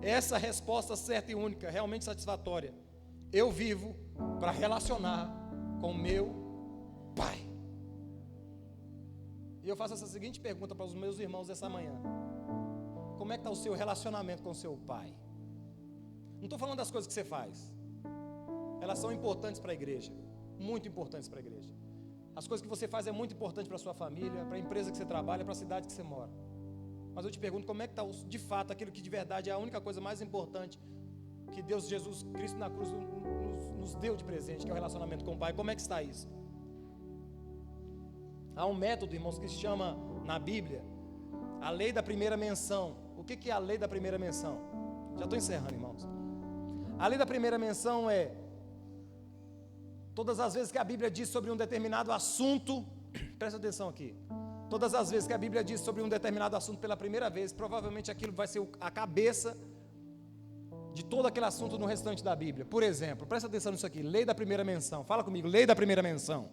[SPEAKER 1] Essa resposta certa e única, realmente satisfatória. Eu vivo para relacionar com meu Pai. E eu faço essa seguinte pergunta para os meus irmãos dessa manhã: como é que está o seu relacionamento com o seu Pai? Não estou falando das coisas que você faz. Elas são importantes para a igreja, muito importantes para a igreja. As coisas que você faz é muito importante para a sua família, para a empresa que você trabalha, para a cidade que você mora. Mas eu te pergunto, como é que está de fato aquilo que de verdade é a única coisa mais importante que Deus, Jesus Cristo na cruz nos deu de presente, que é o relacionamento com o Pai? Como é que está isso? Há um método, irmãos, que se chama na Bíblia a lei da primeira menção. O que é a lei da primeira menção? Já estou encerrando, irmãos. A lei da primeira menção é: todas as vezes que a Bíblia diz sobre um determinado assunto, presta atenção aqui, todas as vezes que a Bíblia diz sobre um determinado assunto pela primeira vez, provavelmente aquilo vai ser a cabeça de todo aquele assunto no restante da Bíblia. Por exemplo, presta atenção nisso aqui, lei da primeira menção. Fala comigo, lei da primeira menção.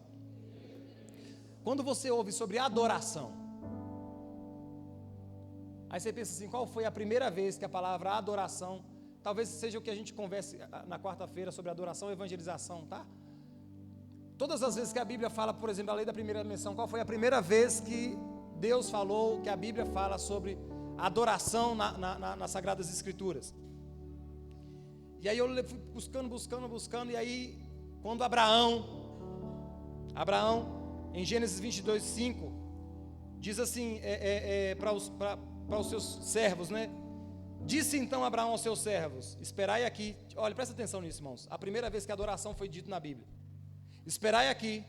[SPEAKER 1] Quando você ouve sobre adoração, aí você pensa assim, qual foi a primeira vez que a palavra adoração, talvez seja o que a gente converse na quarta-feira sobre adoração e evangelização, tá? Todas as vezes que a Bíblia fala, por exemplo, a lei da primeira menção, qual foi a primeira vez que Deus falou, que a Bíblia fala sobre adoração nas Sagradas Escrituras? E aí eu fui buscando, e aí quando Abraão, em Gênesis 22:5, diz assim, para os seus servos, né? Disse então Abraão aos seus servos, esperai aqui. Olha, presta atenção nisso, irmãos. A primeira vez que a adoração foi dita na Bíblia: esperai aqui,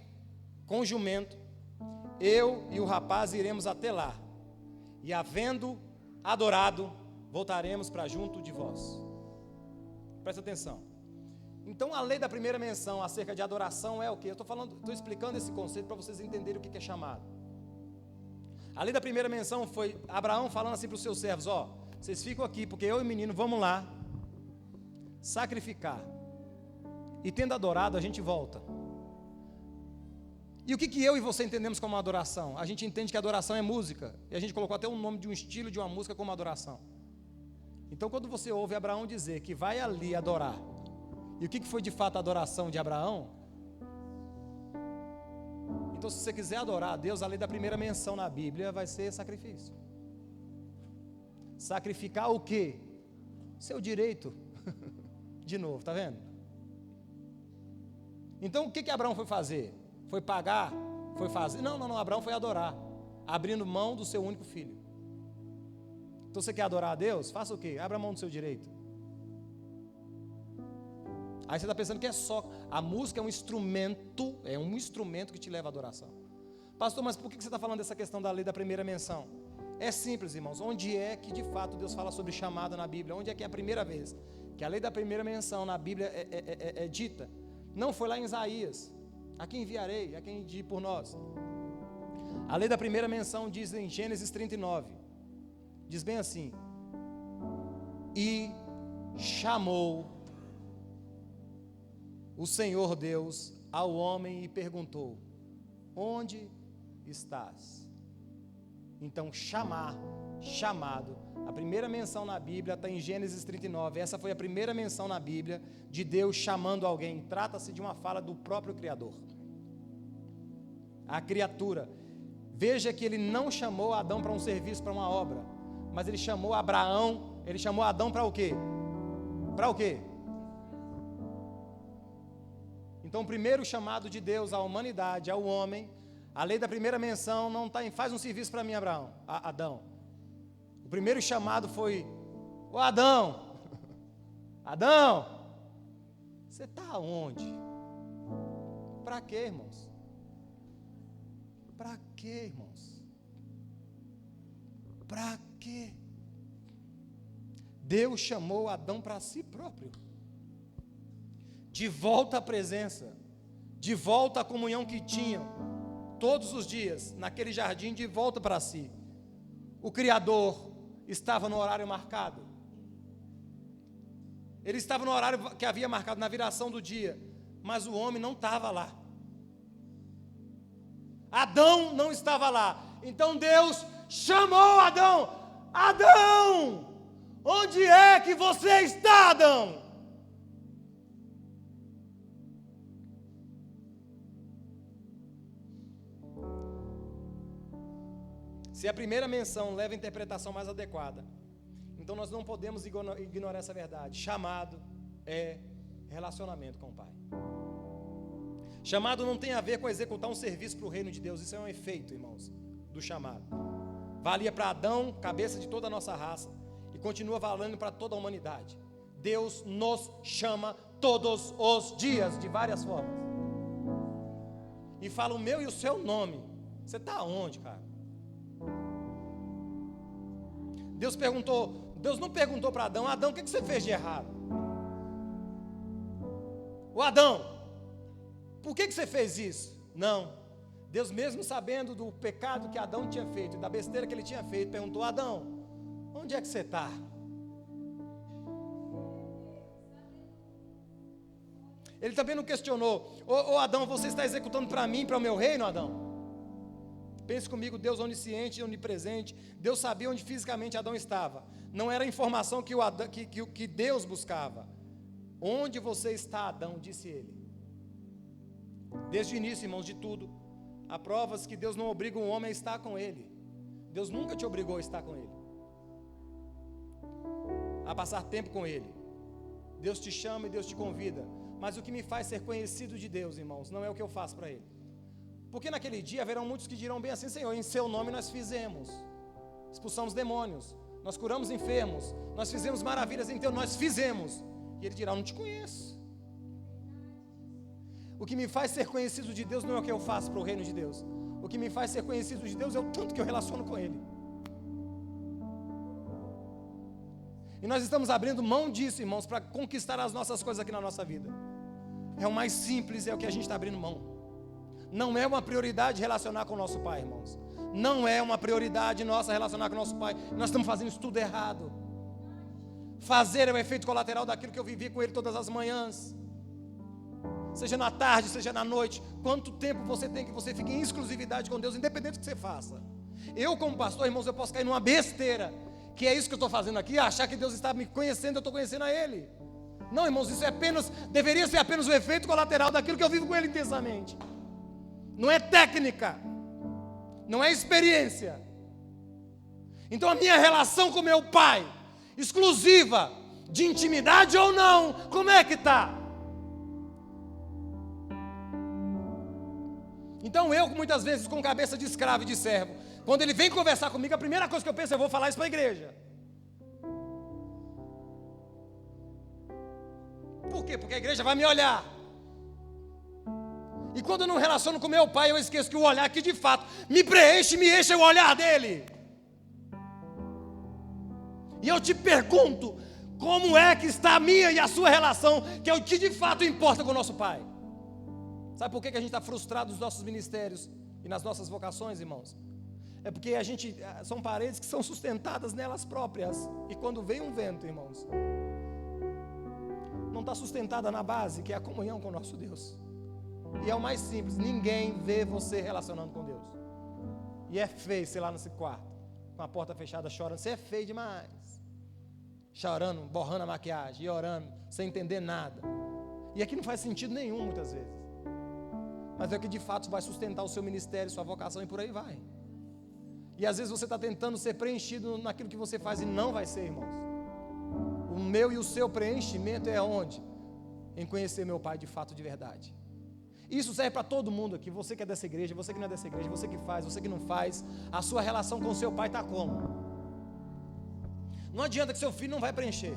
[SPEAKER 1] com o jumento, eu e o rapaz iremos até lá, e havendo adorado, voltaremos para junto de vós. Presta atenção. Então a lei da primeira menção acerca de adoração é o quê? Eu estou explicando esse conceito para vocês entenderem o que é chamado. A lei da primeira menção foi Abraão falando assim para os seus servos: ó, vocês ficam aqui, porque eu e o menino vamos lá sacrificar, e tendo adorado a gente volta. E o que eu e você entendemos como adoração? A gente entende que adoração é música, e a gente colocou até o nome de um estilo de uma música como adoração. Então quando você ouve Abraão dizer que vai ali adorar, e o que foi de fato a adoração de Abraão? Então se você quiser adorar a Deus, a lei da primeira menção na Bíblia vai ser sacrifício. Sacrificar o quê? Seu direito. De novo, tá vendo? Então o que Abraão foi fazer? Foi pagar? Foi fazer? Não, Abraão foi adorar, abrindo mão do seu único filho. Então você quer adorar a Deus? Faça o quê? Abra mão do seu direito. Aí você está pensando que é só, a música é um instrumento que te leva à adoração. Pastor, mas por que você está falando dessa questão da lei da primeira menção? É simples, irmãos. Onde é que de fato Deus fala sobre chamada na Bíblia? Onde é que é a primeira vez que a lei da primeira menção na Bíblia é dita? Não foi lá em Isaías. A quem enviarei? A quem ir por nós? A lei da primeira menção diz em Gênesis 39, diz bem assim: e chamou o Senhor Deus ao homem e perguntou: onde estás? Então chamado, a primeira menção na Bíblia está em Gênesis 39, essa foi a primeira menção na Bíblia de Deus chamando alguém. Trata-se de uma fala do próprio Criador, a criatura. Veja que ele não chamou Adão para um serviço, para uma obra, mas ele chamou Adão para o quê? Para o quê? Então o primeiro chamado de Deus à humanidade, ao homem, a lei da primeira menção não está em faz um serviço para mim, Adão. O primeiro chamado foi: ô Adão, Adão, você está onde? Para quê, irmãos? Para quê, irmãos? Para quê? Deus chamou Adão para si próprio, de volta à presença, de volta à comunhão que tinham todos os dias naquele jardim, de volta para si. O Criador estava no horário marcado, ele estava no horário que havia marcado, na viração do dia, mas o homem não estava lá. Adão não estava lá. Então Deus chamou Adão: Adão, onde é que você está, Adão? Se a primeira menção leva a interpretação mais adequada, então nós não podemos ignorar essa verdade. Chamado é relacionamento com o Pai. Chamado não tem a ver com executar um serviço para o reino de Deus. Isso é um efeito, irmãos, do chamado. Valia para Adão, cabeça de toda a nossa raça, e continua valendo para toda a humanidade. Deus nos chama todos os dias, de várias formas, e fala o meu e o seu nome. Você está onde, cara? Deus não perguntou para Adão: Adão, o que você fez de errado? O Adão, por que você fez isso? Não. Deus, mesmo sabendo do pecado que Adão tinha feito e da besteira que ele tinha feito, perguntou: Adão, onde é que você está? Ele também não questionou: ô Adão, você está executando para mim, para o meu reino, Adão? Pense comigo, Deus onisciente e onipresente, Deus sabia onde fisicamente Adão estava. Não era a informação que Deus buscava. Onde você está, Adão? Disse ele. Desde o início, irmãos, de tudo, há provas que Deus não obriga um homem a estar com ele. Deus nunca te obrigou a estar com ele, a passar tempo com ele. Deus te chama e Deus te convida. Mas o que me faz ser conhecido de Deus, irmãos, não é o que eu faço para ele. Porque naquele dia haverão muitos que dirão bem assim: Senhor, em seu nome nós fizemos, expulsamos demônios, nós curamos enfermos, nós fizemos maravilhas em teu nome, nós fizemos. E ele dirá: eu não te conheço. O que me faz ser conhecido de Deus não é o que eu faço para o reino de Deus. O que me faz ser conhecido de Deus é o tanto que eu relaciono com ele. E nós estamos abrindo mão disso, irmãos, para conquistar as nossas coisas aqui na nossa vida. É o mais simples, é o que a gente está abrindo mão. Não é uma prioridade relacionar com o nosso Pai, irmãos. Não é uma prioridade nossa relacionar com o nosso Pai. Nós estamos fazendo isso tudo errado. Fazer é o efeito colateral daquilo que eu vivi com Ele todas as manhãs. Seja na tarde, seja na noite. Quanto tempo você tem que você fique em exclusividade com Deus, independente do que você faça. Eu, como pastor, irmãos, eu posso cair numa besteira, que é isso que eu estou fazendo aqui, achar que Deus está me conhecendo, eu estou conhecendo a Ele. Não, irmãos, isso deveria ser apenas o efeito colateral daquilo que eu vivo com Ele intensamente. Não é técnica, não é experiência. Então a minha relação com meu Pai, exclusiva, de intimidade ou não, como é que está? Então eu, muitas vezes, com cabeça de escravo e de servo, quando ele vem conversar comigo, a primeira coisa que eu penso é: eu vou falar isso para a igreja. Por quê? Porque a igreja vai me olhar. E quando eu não relaciono com meu Pai, eu esqueço que o olhar que de fato me preenche, me enche, é o olhar dele. E eu te pergunto: como é que está a minha e a sua relação, que é o que de fato importa com o nosso Pai? Sabe por que a gente está frustrado nos nossos ministérios e nas nossas vocações, irmãos? É porque são paredes que são sustentadas nelas próprias. E quando vem um vento, irmãos, não está sustentada na base, que é a comunhão com o nosso Deus. E é o mais simples, ninguém vê você relacionando com Deus. E é feio, sei lá, nesse quarto, com a porta fechada, chorando. Você é feio demais. Chorando, borrando a maquiagem e orando, sem entender nada. E aqui não faz sentido nenhum, muitas vezes. Mas é o que de fato vai sustentar o seu ministério, sua vocação e por aí vai. E às vezes você está tentando ser preenchido naquilo que você faz e não vai ser, irmãos. O meu e o seu preenchimento é onde? Em conhecer meu Pai de fato, de verdade. Isso serve para todo mundo aqui, você que é dessa igreja, você que não é dessa igreja, você que faz, você que não faz. A sua relação com o seu Pai está como? Não adianta que seu filho não vai preencher,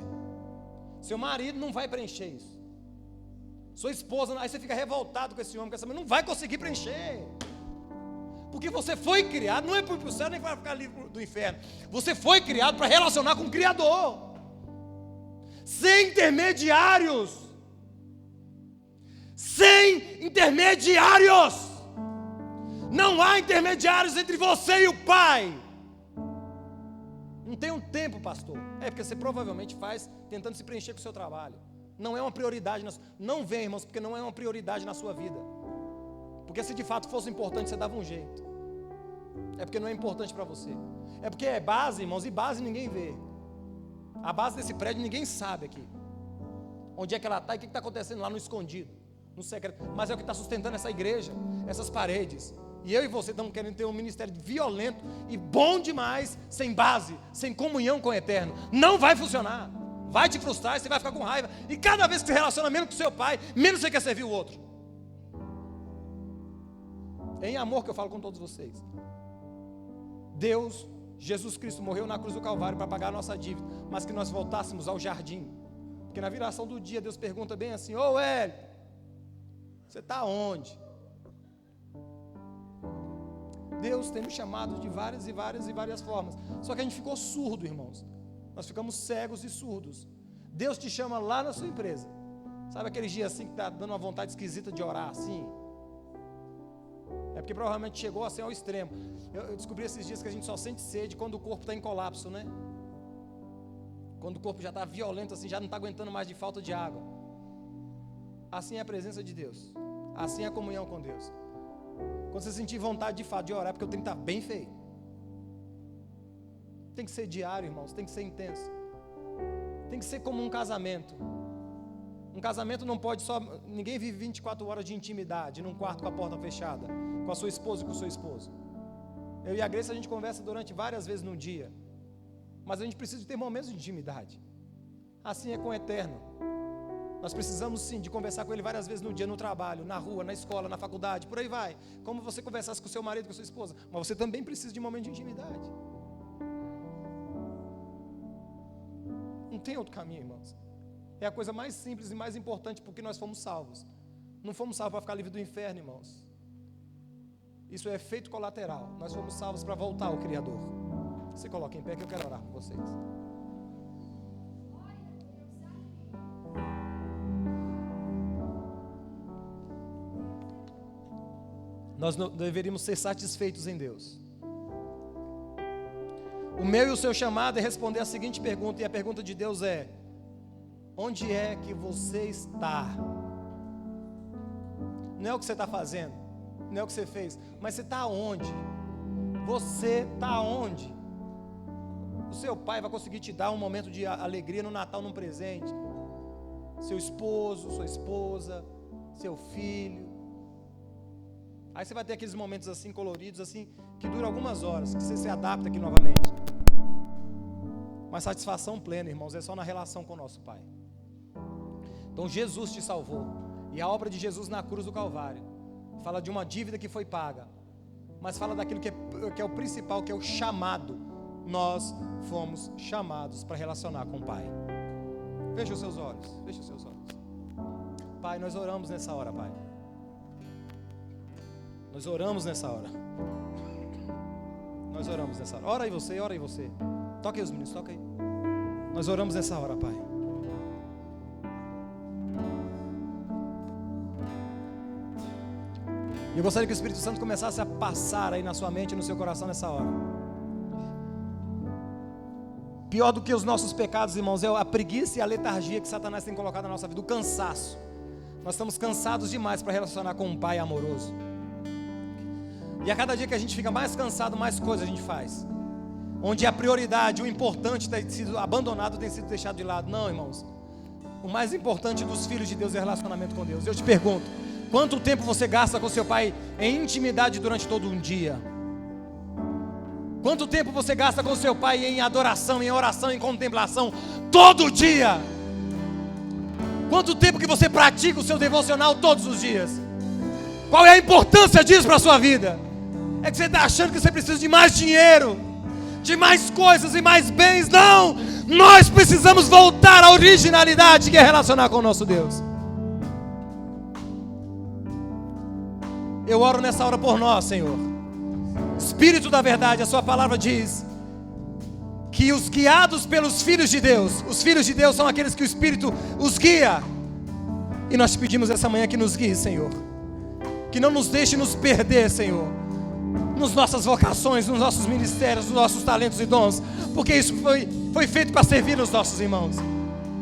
[SPEAKER 1] seu marido não vai preencher isso, sua esposa, aí você fica revoltado com esse homem, com essa mulher, não vai conseguir preencher. Porque você foi criado, não é para ir para o céu nem para ficar livre do inferno. Você foi criado para relacionar com o Criador. Sem intermediários. Sem intermediários. Não há intermediários entre você e o Pai. Não tem um tempo, pastor. É porque você provavelmente faz tentando se preencher com o seu trabalho. Não é uma prioridade. Não vem, irmãos, porque não é uma prioridade na sua vida. Porque se de fato fosse importante, você dava um jeito. É porque não é importante para você. É porque é base, irmãos, e base ninguém vê. A base desse prédio ninguém sabe aqui. Onde é que ela está e o que está acontecendo lá no escondido, no secreto. Mas é o que está sustentando essa igreja, essas paredes. E eu e você estamos querendo ter um ministério violento e bom demais, sem base, sem comunhão com o Eterno. Não vai funcionar. Vai te frustrar, você vai ficar com raiva. E cada vez que você relaciona menos com o seu pai, menos você quer servir o outro. É em amor que eu falo com todos vocês. Deus, Jesus Cristo morreu na cruz do Calvário para pagar a nossa dívida, mas que nós voltássemos ao jardim. Porque na viração do dia Deus pergunta bem assim: ô Hélio, você está onde? Deus tem nos chamado de várias formas. Só que a gente ficou surdo, irmãos. Nós ficamos cegos e surdos. Deus te chama lá na sua empresa. Sabe aqueles dias assim que está dando uma vontade esquisita de orar assim? É porque provavelmente chegou assim ao extremo. Eu descobri esses dias que a gente só sente sede quando o corpo está em colapso, né? Quando o corpo já está violento assim, já não está aguentando mais de falta de água. Assim é a presença de Deus. Assim é a comunhão com Deus. Quando você sentir vontade de fato de orar, porque o tempo está bem feio. Tem que ser diário, irmãos, tem que ser intenso. Tem que ser como um casamento. Um casamento não pode só... Ninguém vive 24 horas de intimidade num quarto com a porta fechada, com a sua esposa e com o seu esposo. Eu e a Grace, a gente conversa durante várias vezes no dia, mas a gente precisa de ter momentos de intimidade. Assim é com o Eterno. Nós precisamos sim de conversar com Ele várias vezes no dia, no trabalho, na rua, na escola, na faculdade, por aí vai. Como você conversasse com o seu marido, com a sua esposa, mas você também precisa de momentos de intimidade. Não tem outro caminho, irmãos. É a coisa mais simples e mais importante, porque nós fomos salvos. Não fomos salvos para ficar livre do inferno, irmãos. Isso é efeito colateral. Nós fomos salvos para voltar ao Criador. Se coloque em pé que eu quero orar com vocês. Nós deveríamos ser satisfeitos em Deus. O meu e o seu chamado é responder a seguinte pergunta, e a pergunta de Deus é: onde é que você está? Não é o que você está fazendo, não é o que você fez, mas você está onde? Você está onde? O seu pai vai conseguir te dar um momento de alegria no Natal, num presente. Seu esposo, sua esposa, seu filho. Aí você vai ter aqueles momentos assim, coloridos, assim, que duram algumas horas, que você se adapta aqui novamente. Mas satisfação plena, irmãos, é só na relação com o nosso Pai. Então Jesus te salvou. E a obra de Jesus na cruz do Calvário fala de uma dívida que foi paga, mas fala daquilo que é o principal, que é o chamado. Nós fomos chamados para relacionar com o Pai. Feche os seus olhos, feche os seus olhos. Pai, nós oramos nessa hora, Pai. Nós oramos nessa hora. Nós oramos nessa hora. Ora aí você, ora aí você. Toca aí os meninos, toca aí. Nós oramos nessa hora, Pai. E eu gostaria que o Espírito Santo começasse a passar aí na sua mente e no seu coração nessa hora. Pior do que os nossos pecados, irmãos, é a preguiça e a letargia que Satanás tem colocado na nossa vida, o cansaço. Nós estamos cansados demais para relacionar com um Pai amoroso. E a cada dia que a gente fica mais cansado, mais coisa a gente faz. Onde a prioridade, o importante tem sido abandonado, tem sido deixado de lado. Não, irmãos. O mais importante dos filhos de Deus é relacionamento com Deus. Eu te pergunto, quanto tempo você gasta com seu pai em intimidade durante todo um dia? Quanto tempo você gasta com seu pai em adoração, em oração, em contemplação, todo dia? Quanto tempo que você pratica o seu devocional todos os dias? Qual é a importância disso para a sua vida? É que você está achando que você precisa de mais dinheiro, de mais coisas e mais bens. Não! Nós precisamos voltar à originalidade, que é relacionar com o nosso Deus. Eu oro nessa hora por nós, Senhor. Espírito da verdade, a sua palavra diz que os guiados pelos filhos de Deus, os filhos de Deus são aqueles que o Espírito os guia. E nós te pedimos essa manhã que nos guie, Senhor. Que não nos deixe nos perder, Senhor, nas nossas vocações, nos nossos ministérios, nos nossos talentos e dons, porque isso foi feito para servir os nossos irmãos.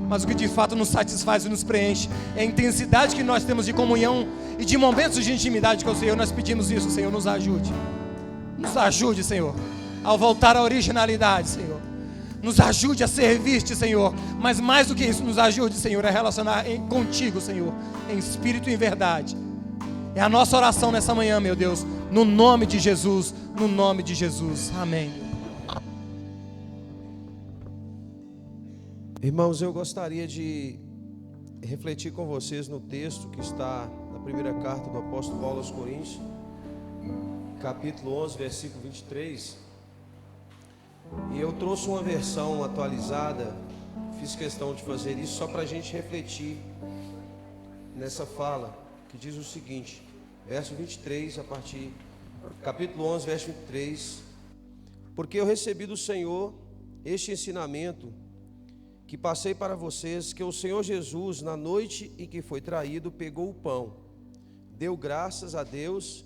[SPEAKER 1] Mas o que de fato nos satisfaz e nos preenche é a intensidade que nós temos de comunhão e de momentos de intimidade com o Senhor. Nós pedimos isso, Senhor, nos ajude. Nos ajude, Senhor, ao voltar à originalidade, Senhor. Nos ajude a servir-te, Senhor. Mas mais do que isso, nos ajude, Senhor, a relacionar contigo, Senhor, em espírito e em verdade. É a nossa oração nessa manhã, meu Deus, no nome de Jesus, no nome de Jesus. Amém.
[SPEAKER 2] Irmãos, eu gostaria de refletir com vocês no texto que está na primeira carta do apóstolo Paulo aos Coríntios, capítulo 11, versículo 23. E eu trouxe uma versão atualizada, fiz questão de fazer isso só para a gente refletir nessa fala, que diz o seguinte, verso 23, capítulo 11, verso 23. Porque eu recebi do Senhor este ensinamento que passei para vocês, que o Senhor Jesus, na noite em que foi traído, pegou o pão, deu graças a Deus,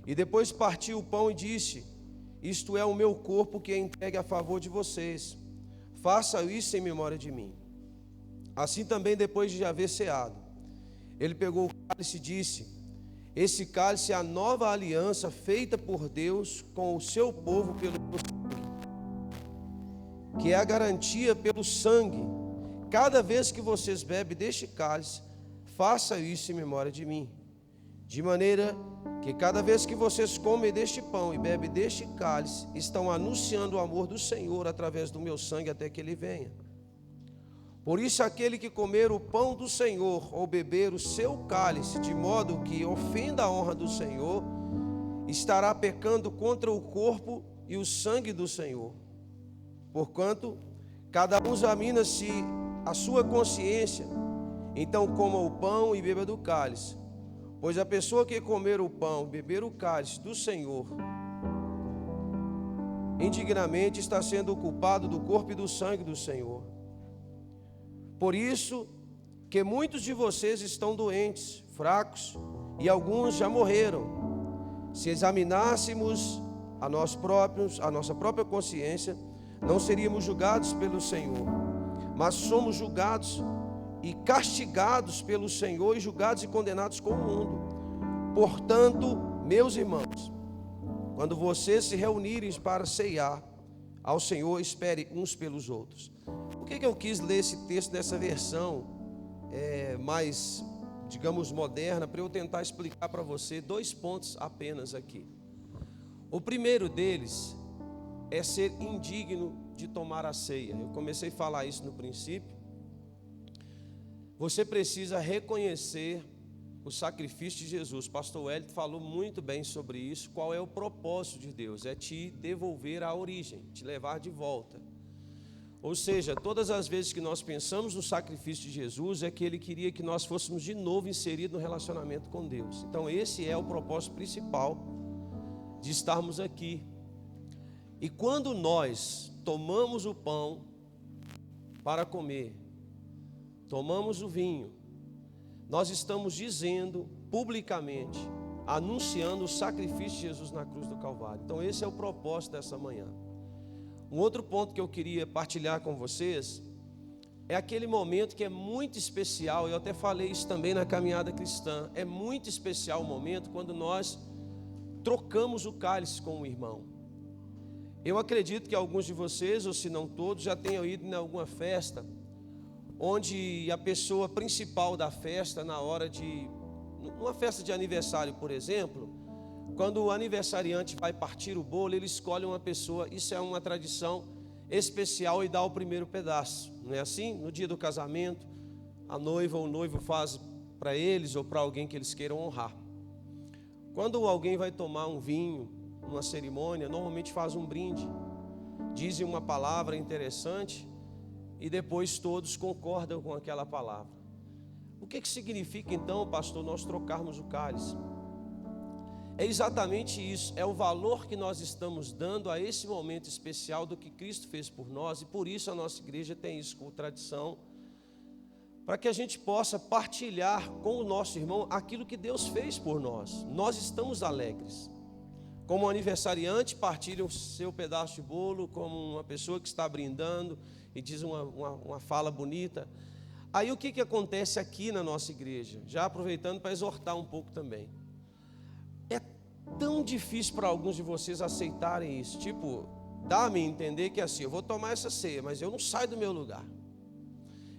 [SPEAKER 2] e depois partiu o pão e disse: isto é o meu corpo que é entregue a favor de vocês, faça isso em memória de mim. Assim também, depois de haver ceado, ele pegou o cálice e disse: esse cálice é a nova aliança feita por Deus com o seu povo pelo sangue, que é a garantia pelo sangue. Cada vez que vocês bebem deste cálice, faça isso em memória de mim. De maneira que cada vez que vocês comem deste pão e bebem deste cálice, estão anunciando o amor do Senhor através do meu sangue até que ele venha. Por isso, aquele que comer o pão do Senhor ou beber o seu cálice, de modo que ofenda a honra do Senhor, estará pecando contra o corpo e o sangue do Senhor. Porquanto, cada um examina-se a sua consciência, então coma o pão e beba do cálice. Pois a pessoa que comer o pão e beber o cálice do Senhor indignamente está sendo culpado do corpo e do sangue do Senhor. Por isso que muitos de vocês estão doentes, fracos, e alguns já morreram. Se examinássemos a nós próprios, a nossa própria consciência, não seríamos julgados pelo Senhor, mas somos julgados e castigados pelo Senhor, e julgados e condenados com o mundo. Portanto, meus irmãos, quando vocês se reunirem para ceiar ao Senhor, espere uns pelos outros. Por que eu quis ler esse texto nessa versão mais, digamos, moderna, para eu tentar explicar para você 2 pontos apenas aqui. O primeiro deles é ser indigno de tomar a ceia. Eu comecei a falar isso no princípio. Você precisa reconhecer o sacrifício de Jesus. Pastor Wellington falou muito bem sobre isso. Qual é o propósito de Deus? É te devolver à origem, te levar de volta. Ou seja, todas as vezes que nós pensamos no sacrifício de Jesus, é que Ele queria que nós fôssemos de novo inseridos no relacionamento com Deus. Então esse é o propósito principal de estarmos aqui. E quando nós tomamos o pão para comer, tomamos o vinho, nós estamos dizendo publicamente anunciando o sacrifício de Jesus na cruz do Calvário. Então esse é o propósito dessa manhã. Um outro ponto que eu queria partilhar com vocês é aquele momento que é muito especial. Eu até falei isso também na caminhada cristã. É muito especial o momento quando nós trocamos o cálice com o irmão. Eu acredito que alguns de vocês, ou se não todos, já tenham ido em alguma festa onde a pessoa principal da festa, numa festa de aniversário, por exemplo, quando o aniversariante vai partir o bolo, ele escolhe uma pessoa, isso é uma tradição especial, e dá o primeiro pedaço, não é assim? No dia do casamento, a noiva ou o noivo faz para eles ou para alguém que eles queiram honrar. Quando alguém vai tomar um vinho, numa cerimônia, normalmente faz um brinde, dizem uma palavra interessante e depois todos concordam com aquela palavra. O que significa então, pastor, nós trocarmos o cálice? É exatamente isso, é o valor que nós estamos dando a esse momento especial do que Cristo fez por nós, e por isso a nossa igreja tem isso como tradição, para que a gente possa partilhar com o nosso irmão aquilo que Deus fez por nós. Nós estamos alegres. Como aniversariante, partilha o seu pedaço de bolo, como uma pessoa que está brindando e diz uma fala bonita. Aí o que acontece aqui na nossa igreja? Já aproveitando para exortar um pouco também. É tão difícil para alguns de vocês aceitarem isso. Tipo, dá-me a entender que assim, eu vou tomar essa ceia, mas eu não saio do meu lugar.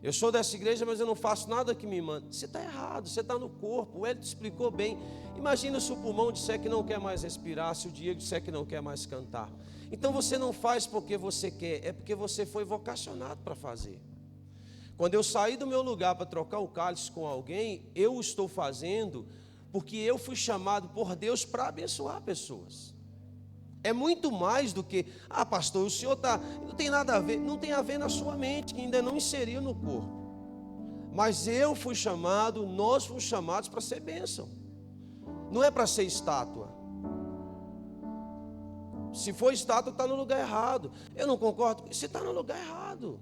[SPEAKER 2] Eu sou dessa igreja, mas eu não faço nada que me manda. Você está errado, você está no corpo. O Hélio te explicou bem. Imagina se o pulmão disser que não quer mais respirar, se o Diego disser que não quer mais cantar. Então você não faz porque você quer, é porque você foi vocacionado para fazer. Quando eu saí do meu lugar para trocar o cálice com alguém, eu estou fazendo porque eu fui chamado por Deus para abençoar pessoas. É muito mais do que, pastor, o senhor não tem nada a ver, não tem a ver na sua mente, que ainda não inseriu no corpo. Mas eu fui chamado, nós fomos chamados para ser bênção. Não é para ser estátua. Se for estátua, está no lugar errado. Eu não concordo, você está no lugar errado.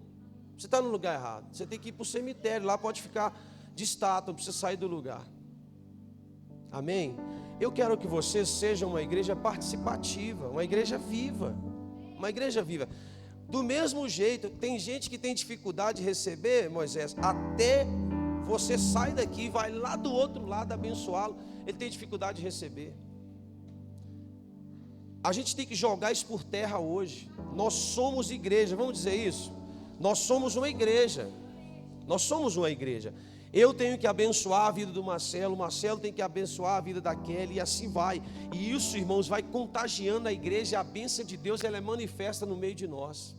[SPEAKER 2] Você está no lugar errado. Você tem que ir para o cemitério, lá pode ficar de estátua, não precisa sair do lugar. Amém? Eu quero que vocês sejam uma igreja participativa, uma igreja viva. Uma igreja viva. Do mesmo jeito, tem gente que tem dificuldade de receber, Moisés, até você sai daqui e vai lá do outro lado abençoá-lo, ele tem dificuldade de receber. A gente tem que jogar isso por terra hoje. Nós somos igreja, vamos dizer isso? Nós somos uma igreja. Nós somos uma igreja. Eu tenho que abençoar a vida do Marcelo, o Marcelo tem que abençoar a vida da Kelly, e assim vai. E isso, irmãos, vai contagiando a igreja, e a bênção de Deus, ela é manifesta no meio de nós.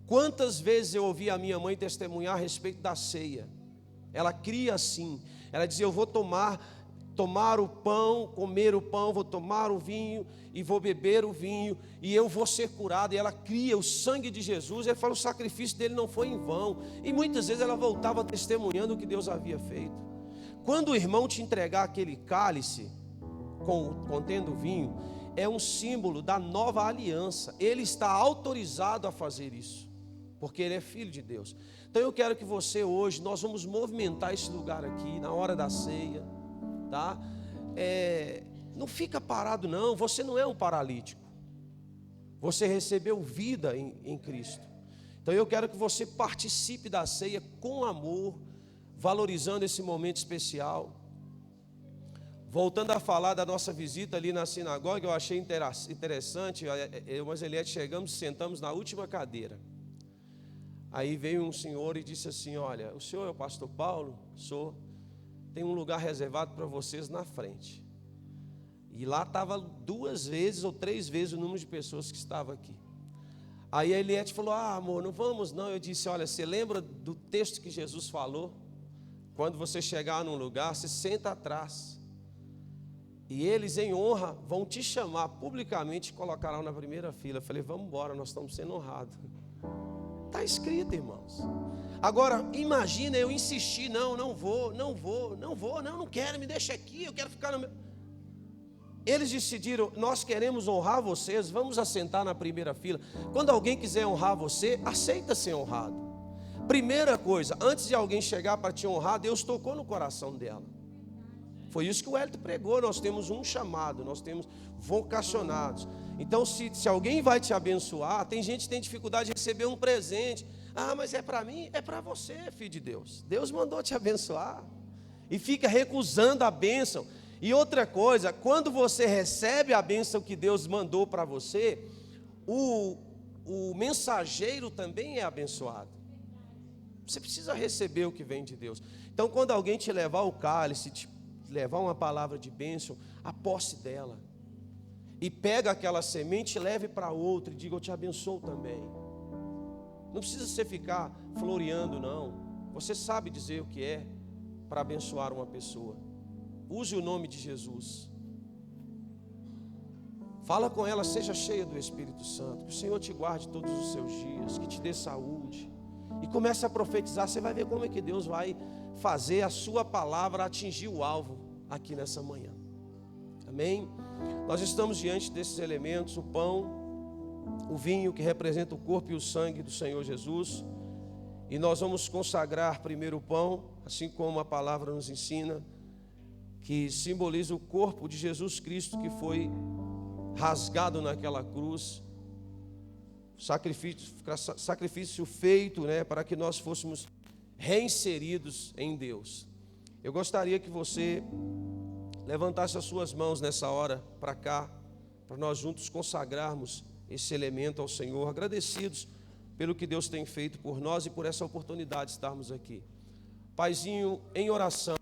[SPEAKER 2] Quantas vezes eu ouvi a minha mãe testemunhar a respeito da ceia. Ela cria assim, ela dizia, eu vou tomar o pão, comer o pão, vou tomar o vinho e vou beber o vinho e eu vou ser curado. E ela cria o sangue de Jesus. Ele fala, o sacrifício dele não foi em vão. E muitas vezes ela voltava testemunhando o que Deus havia feito. Quando o irmão te entregar aquele cálice contendo vinho, é um símbolo da nova aliança. Ele está autorizado a fazer isso, porque ele é filho de Deus. Então eu quero que você hoje, nós vamos movimentar esse lugar aqui na hora da ceia, tá? Não fica parado não, você não é um paralítico, você recebeu vida em Cristo. Então eu quero que você participe da ceia com amor, valorizando esse momento especial. Voltando a falar da nossa visita ali na sinagoga, eu achei interessante. Eu e a Eliette chegamos e sentamos na última cadeira. Aí veio um senhor e disse assim, olha, o senhor é o pastor Paulo? Sou. Tem um lugar reservado para vocês na frente. E lá estava 2 vezes ou 3 vezes o número de pessoas que estava aqui. Aí a Eliette falou, amor, não vamos não. Eu disse, olha, você lembra do texto que Jesus falou? Quando você chegar num lugar, você senta atrás. E eles em honra vão te chamar publicamente e colocarão na primeira fila. Eu falei, vamos embora, nós estamos sendo honrados. Está escrito, irmãos. Agora, imagina eu insistir, não vou, não quero, me deixa aqui, eu quero ficar no meu... Eles decidiram, nós queremos honrar vocês, vamos assentar na primeira fila. Quando alguém quiser honrar você, aceita ser honrado. Primeira coisa, antes de alguém chegar para te honrar, Deus tocou no coração dela. Foi isso que o Hélio pregou. Nós temos um chamado, nós temos vocacionados. Então, se alguém vai te abençoar, tem gente que tem dificuldade de receber um presente. Ah, mas é para mim? É para você, filho de Deus. Deus mandou te abençoar. E fica recusando a bênção. E outra coisa, quando você recebe a bênção que Deus mandou para você, o mensageiro também é abençoado. Você precisa receber o que vem de Deus. Então, quando alguém te levar o cálice, te levar uma palavra de bênção, a posse dela. E pega aquela semente e leve para outra e diga: eu te abençoo também. Não precisa você ficar floreando, não. Você sabe dizer o que é para abençoar uma pessoa. Use o nome de Jesus. Fala com ela, seja cheia do Espírito Santo. Que o Senhor te guarde todos os seus dias, que te dê saúde. E comece a profetizar. Você vai ver como é que Deus vai fazer a sua palavra atingir o alvo aqui nessa manhã. Amém? Nós estamos diante desses elementos: o pão, o vinho, que representa o corpo e o sangue do Senhor Jesus. E nós vamos consagrar primeiro o pão, assim como a palavra nos ensina, que simboliza o corpo de Jesus Cristo que foi rasgado naquela cruz, sacrifício feito, para que nós fôssemos reinseridos em Deus. Eu gostaria que você levantasse as suas mãos nessa hora para cá, para nós juntos consagrarmos esse elemento ao Senhor, agradecidos pelo que Deus tem feito por nós e por essa oportunidade de estarmos aqui. Paizinho, em oração,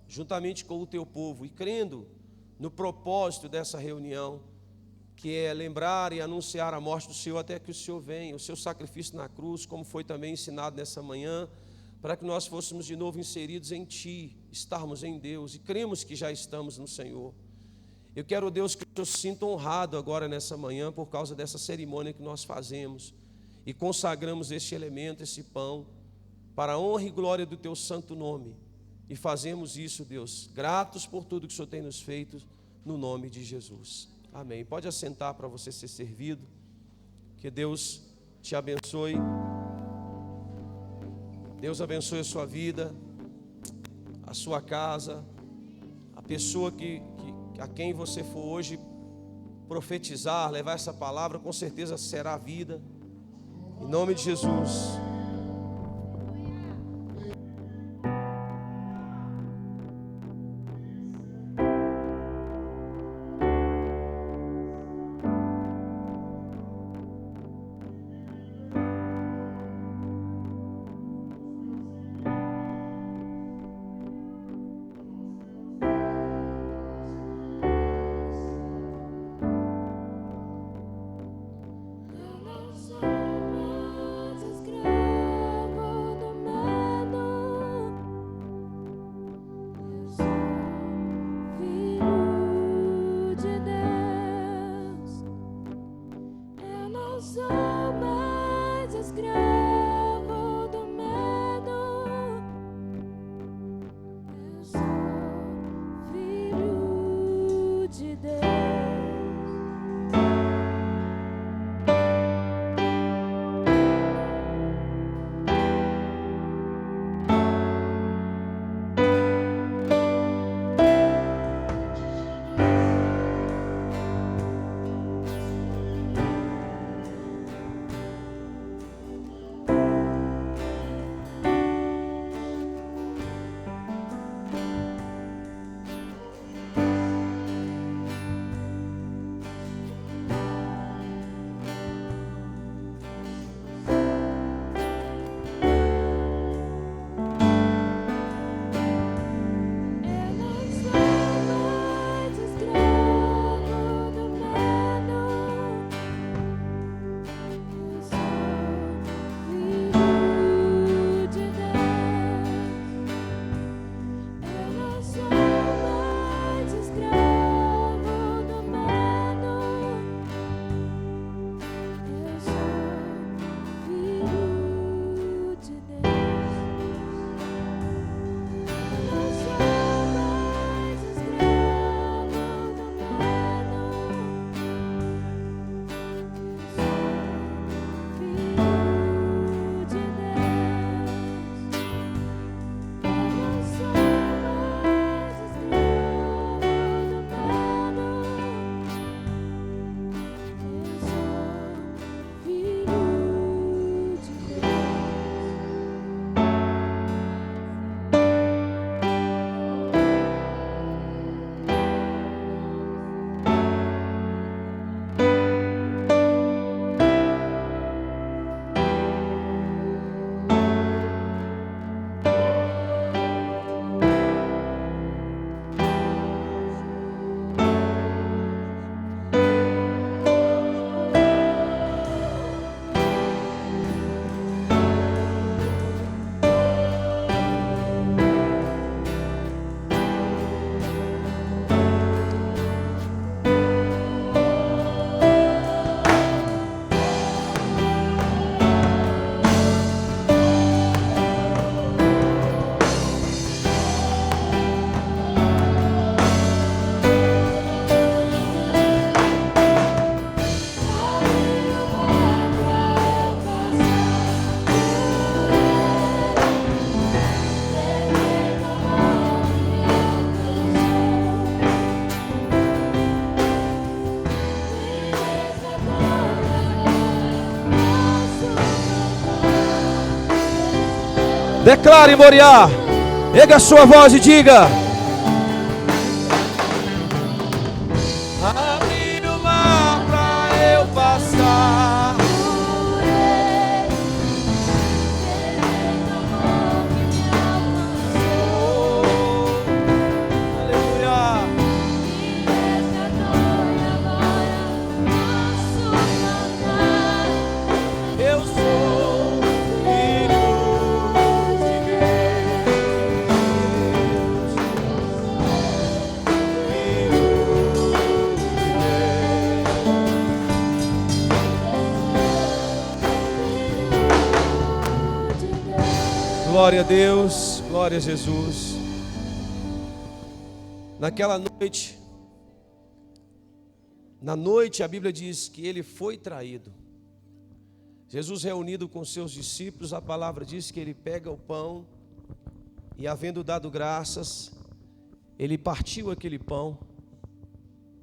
[SPEAKER 2] juntamente com o teu povo, e crendo no propósito dessa reunião, que é lembrar e anunciar a morte do Senhor até que o Senhor venha, o seu sacrifício na cruz, como foi também ensinado nessa manhã, para que nós fôssemos de novo inseridos em Ti, estarmos em Deus, e cremos que já estamos no Senhor. Eu quero, Deus, que o Senhor se sinta honrado agora nessa manhã, por causa dessa cerimônia que nós fazemos, e consagramos este elemento, esse pão, para a honra e glória do Teu santo nome. E fazemos isso, Deus, gratos por tudo que o Senhor tem nos feito, no nome de Jesus. Amém. Pode assentar para você ser servido. Que Deus te abençoe. Deus abençoe a sua vida, a sua casa, a pessoa a quem você for hoje profetizar, levar essa palavra, com certeza será a vida. Em nome de Jesus. Declare, Moriá. Erga a sua voz e diga: abre o mar pra eu passar. Glória a Deus, glória a Jesus. Naquela noite, a Bíblia diz que ele foi traído. Jesus reunido com seus discípulos, a palavra diz que ele pega o pão e, havendo dado graças, ele partiu aquele pão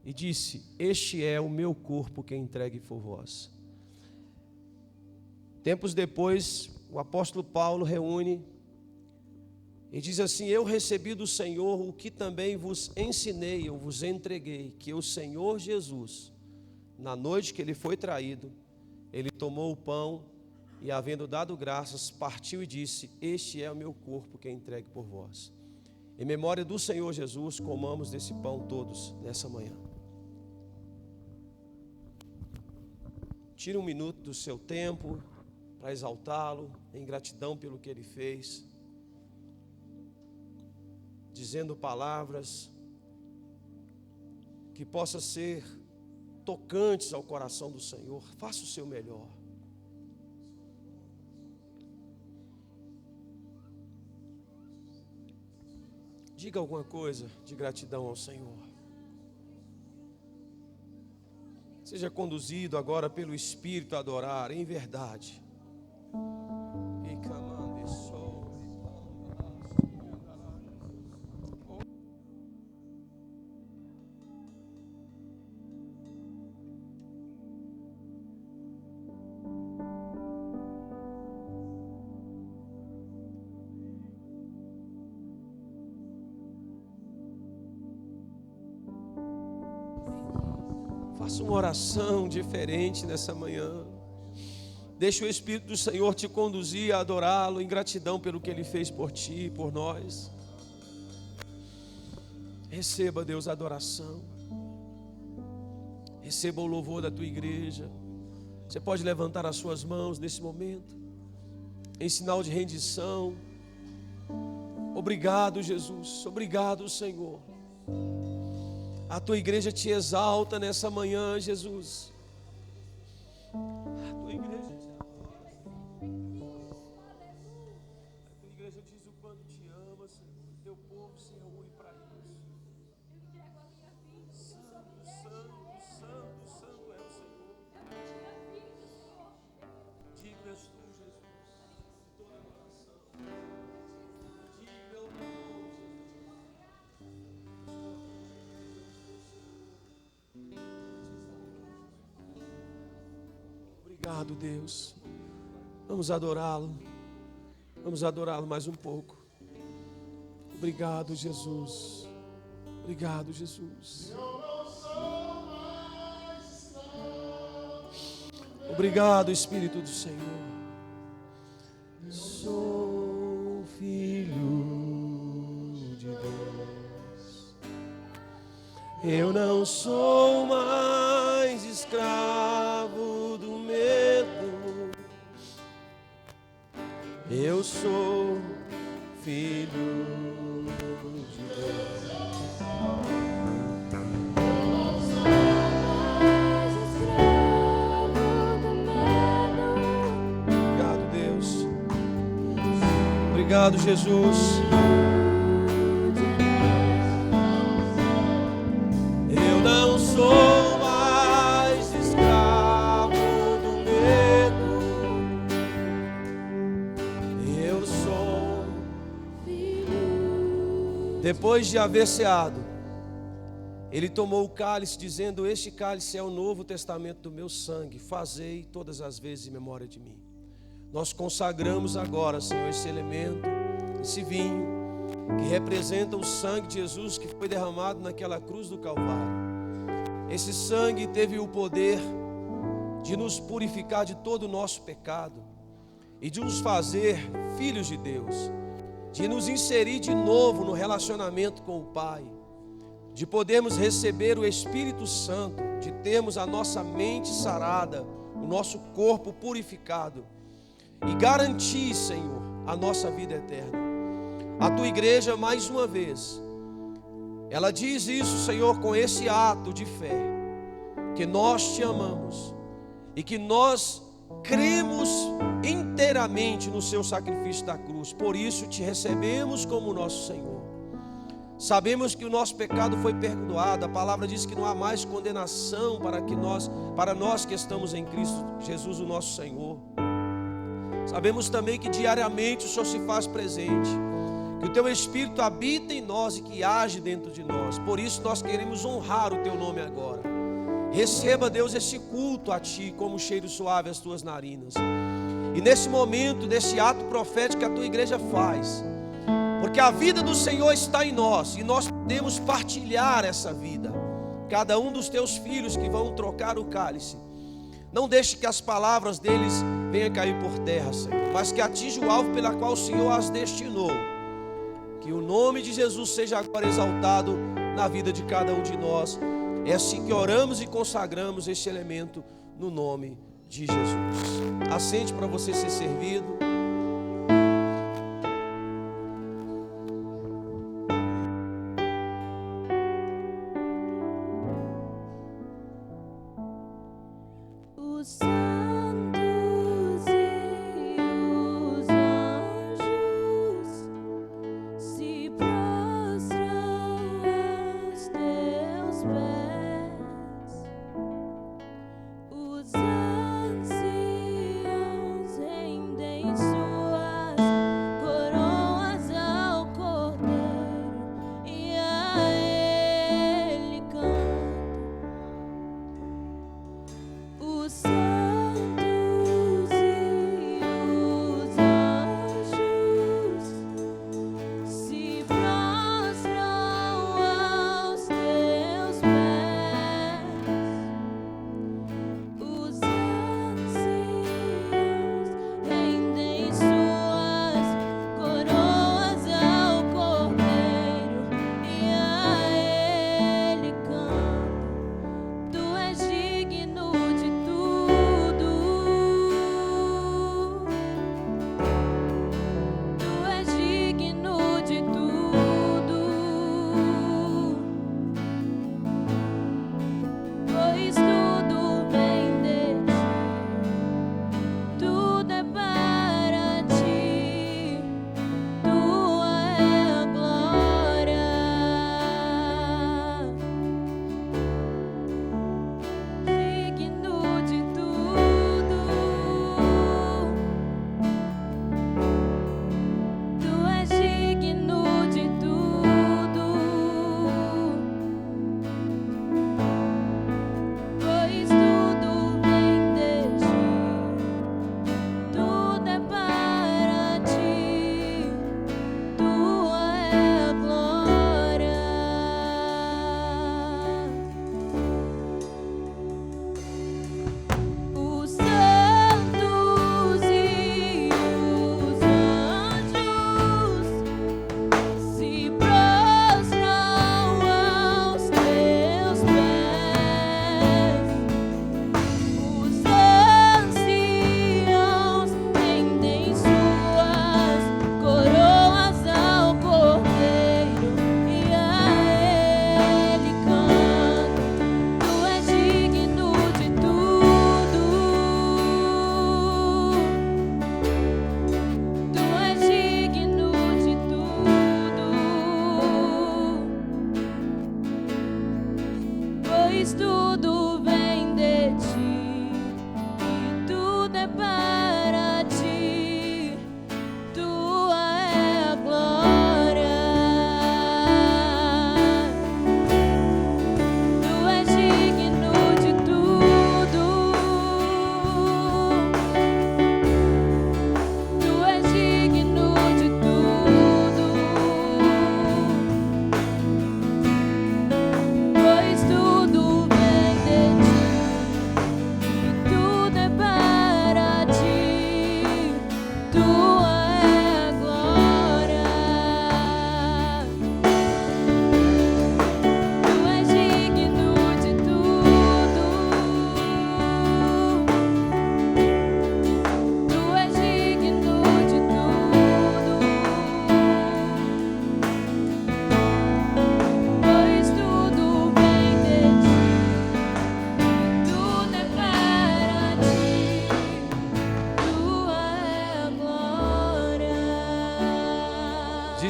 [SPEAKER 2] e disse: este é o meu corpo que é entregue por vós. Tempos depois, o apóstolo Paulo reúne e diz assim: eu recebi do Senhor o que também vos ensinei, eu vos entreguei, que o Senhor Jesus, na noite que ele foi traído, ele tomou o pão e, havendo dado graças, partiu e disse: este é o meu corpo que é entregue por vós. Em memória do Senhor Jesus, comamos desse pão todos nessa manhã. Tire um minuto do seu tempo para exaltá-lo em gratidão pelo que ele fez, dizendo palavras que possam ser tocantes ao coração do Senhor. Faça o seu melhor. Diga alguma coisa de gratidão ao Senhor. Seja conduzido agora pelo Espírito a adorar em verdade. Faça uma oração diferente nessa manhã. Deixa o Espírito do Senhor te conduzir a adorá-lo em gratidão pelo que Ele fez por ti e por nós. Receba, Deus, a adoração. Receba o louvor da tua igreja. Você pode levantar as suas mãos nesse momento, em sinal de rendição. Obrigado, Jesus. Obrigado, Senhor. A tua igreja te exalta nessa manhã, Jesus. A tua igreja te adora. A tua igreja diz o quanto te ama, Senhor. Teu povo se reúne para isso. Santo, santo, santo, santo é o Senhor. Digno és tu, Jesus, de toda adoração. Digno é o teu nome, Jesus. Obrigado, Deus. Vamos adorá-lo. Vamos adorá-lo mais um pouco. Obrigado, Jesus. Obrigado, Jesus. Obrigado, Espírito do Senhor. Sou filho de Deus. Eu não sou mais escravo do medo. Eu sou filho de Deus. Obrigado, Deus. Obrigado, Jesus. Eu não sou mais escravo do medo. Eu sou filho. Depois de haver ceado, ele tomou o cálice, dizendo: este cálice é o novo testamento do meu sangue. Fazei todas as vezes em memória de mim. nós consagramos agora, Senhor, esse elemento, esse vinho, que representa o sangue de Jesus que foi derramado naquela cruz do Calvário. Esse sangue teve o poder de nos purificar de todo o nosso pecado e de nos fazer filhos de Deus, de nos inserir de novo no relacionamento com o Pai, de podermos receber o Espírito Santo, de termos a nossa mente sarada, o nosso corpo purificado e garantir, Senhor, a nossa vida eterna. A tua igreja, mais uma vez, ela diz isso, Senhor, com esse ato de fé, que nós te amamos e que nós cremos inteiramente no seu sacrifício da cruz. Por isso te recebemos como nosso Senhor. Sabemos que o nosso pecado foi perdoado. A palavra diz que não há mais condenação para nós que estamos em Cristo Jesus, o nosso Senhor. Sabemos também que diariamente o Senhor se faz presente, que o teu Espírito habita em nós e que age dentro de nós. Por isso nós queremos honrar o teu nome agora. Receba, Deus, esse culto a ti como cheiro suave às tuas narinas. E nesse momento, nesse ato profético que a tua igreja faz, porque a vida do Senhor está em nós e nós podemos partilhar essa vida. Cada um dos teus filhos que vão trocar o cálice, não deixe que as palavras deles venham cair por terra, Senhor, mas que atinja o alvo pela qual o Senhor as destinou. Que o nome de Jesus seja agora exaltado na vida de cada um de nós. É assim que oramos e consagramos este elemento no nome de Jesus. Assente para você ser servido.
[SPEAKER 3] Os santos e os anjos se prostram aos teus pés. Os anciãos rendem suas coroas ao Cordeiro e a Ele cantam. Os santos e os anjos se prostram aos teus pés. Os anciãos rendem suas coroas ao Cordeiro e a Ele cantam. Tu és digno de tudo. Tu és digno de tudo. Pois tudo vem de ti. Tudo é para ti. Tua é a glória. Digno de tudo. Tu és digno de tudo. Pois tudo vem de ti. Tudo é para ti. Tua é a glória. Os santos e os anjos se prostram aos teus pés. Os anciãos rendem suas coroas ao Cordeiro e a Ele cantam. Tu és digno de tudo. Tu és digno de tudo. Pois tudo vem de ti e tudo é para ti. Tua é a glória. Tu és digno de tudo. Tu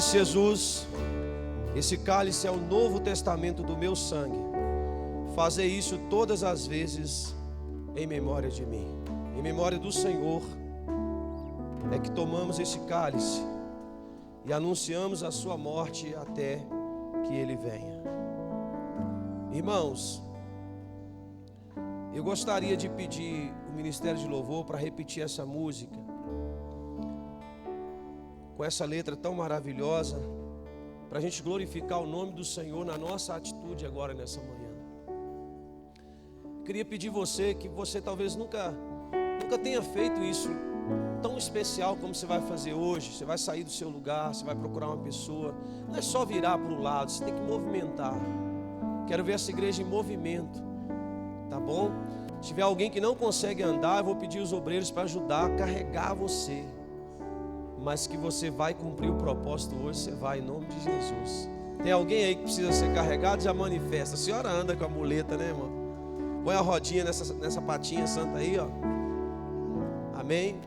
[SPEAKER 2] Disse Jesus: esse cálice é o novo testamento do meu sangue. Fazei isso todas as vezes em memória de mim. Em memória do Senhor é que tomamos esse cálice e anunciamos a sua morte até que Ele venha. Irmãos, eu gostaria de pedir o Ministério de Louvor para repetir essa música, com essa letra tão maravilhosa, para a gente glorificar o nome do Senhor na nossa atitude agora nessa manhã. Eu queria pedir você que você talvez nunca tenha feito isso tão especial como você vai fazer hoje. Você vai sair do seu lugar, você vai procurar uma pessoa. Não é só virar para o lado, você tem que movimentar. Quero ver essa igreja em movimento, tá bom? Se tiver alguém que não consegue andar, eu vou pedir os obreiros para ajudar a carregar você. Mas que você vai cumprir o propósito hoje, você vai em nome de Jesus. Tem alguém aí que precisa ser carregado? Já manifesta. A senhora anda com a muleta, né, irmão? Põe a rodinha nessa patinha santa aí, ó. Amém?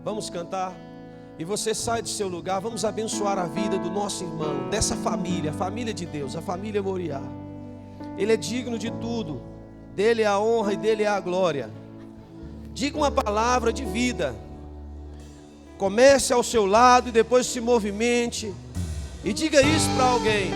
[SPEAKER 2] Vamos cantar. E você sai do seu lugar. Vamos abençoar a vida do nosso irmão, dessa família, a família de Deus, a família Moriá. Ele é digno de tudo. Dele é a honra e dele é a glória. Diga uma palavra de vida. Comece ao seu lado e depois se movimente e diga isso para alguém.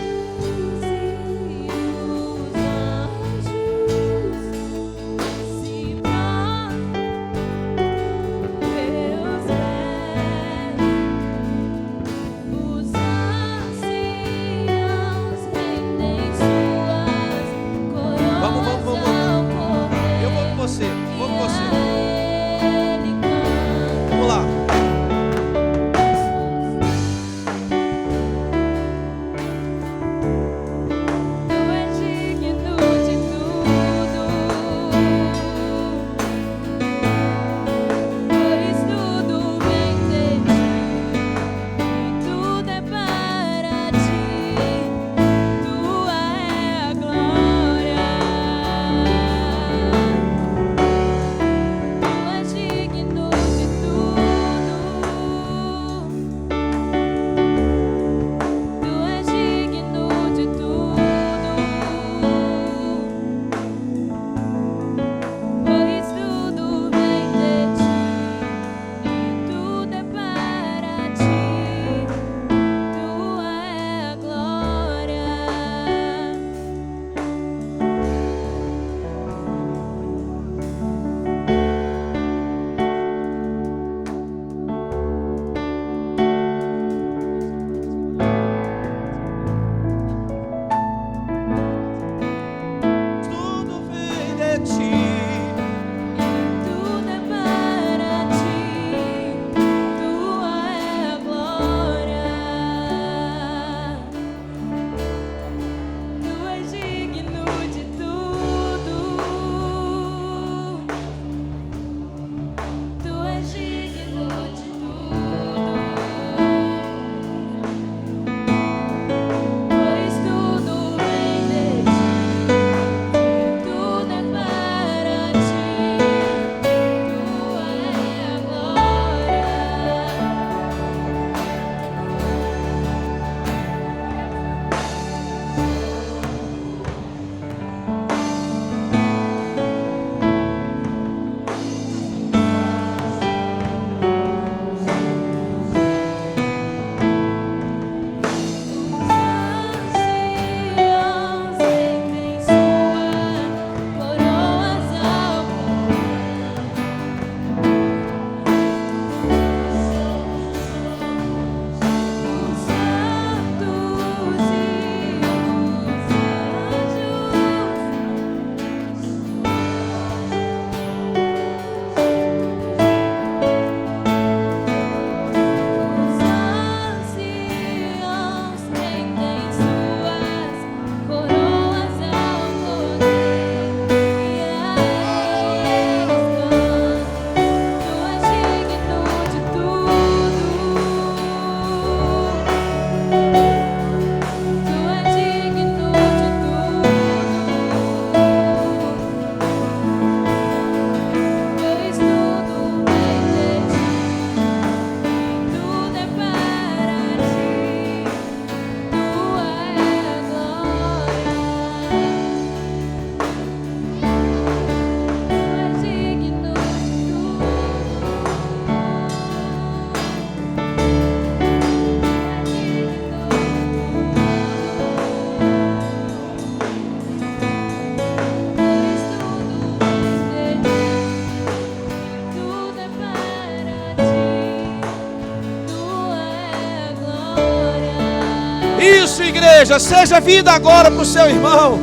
[SPEAKER 2] igreja, seja vida agora para o seu irmão.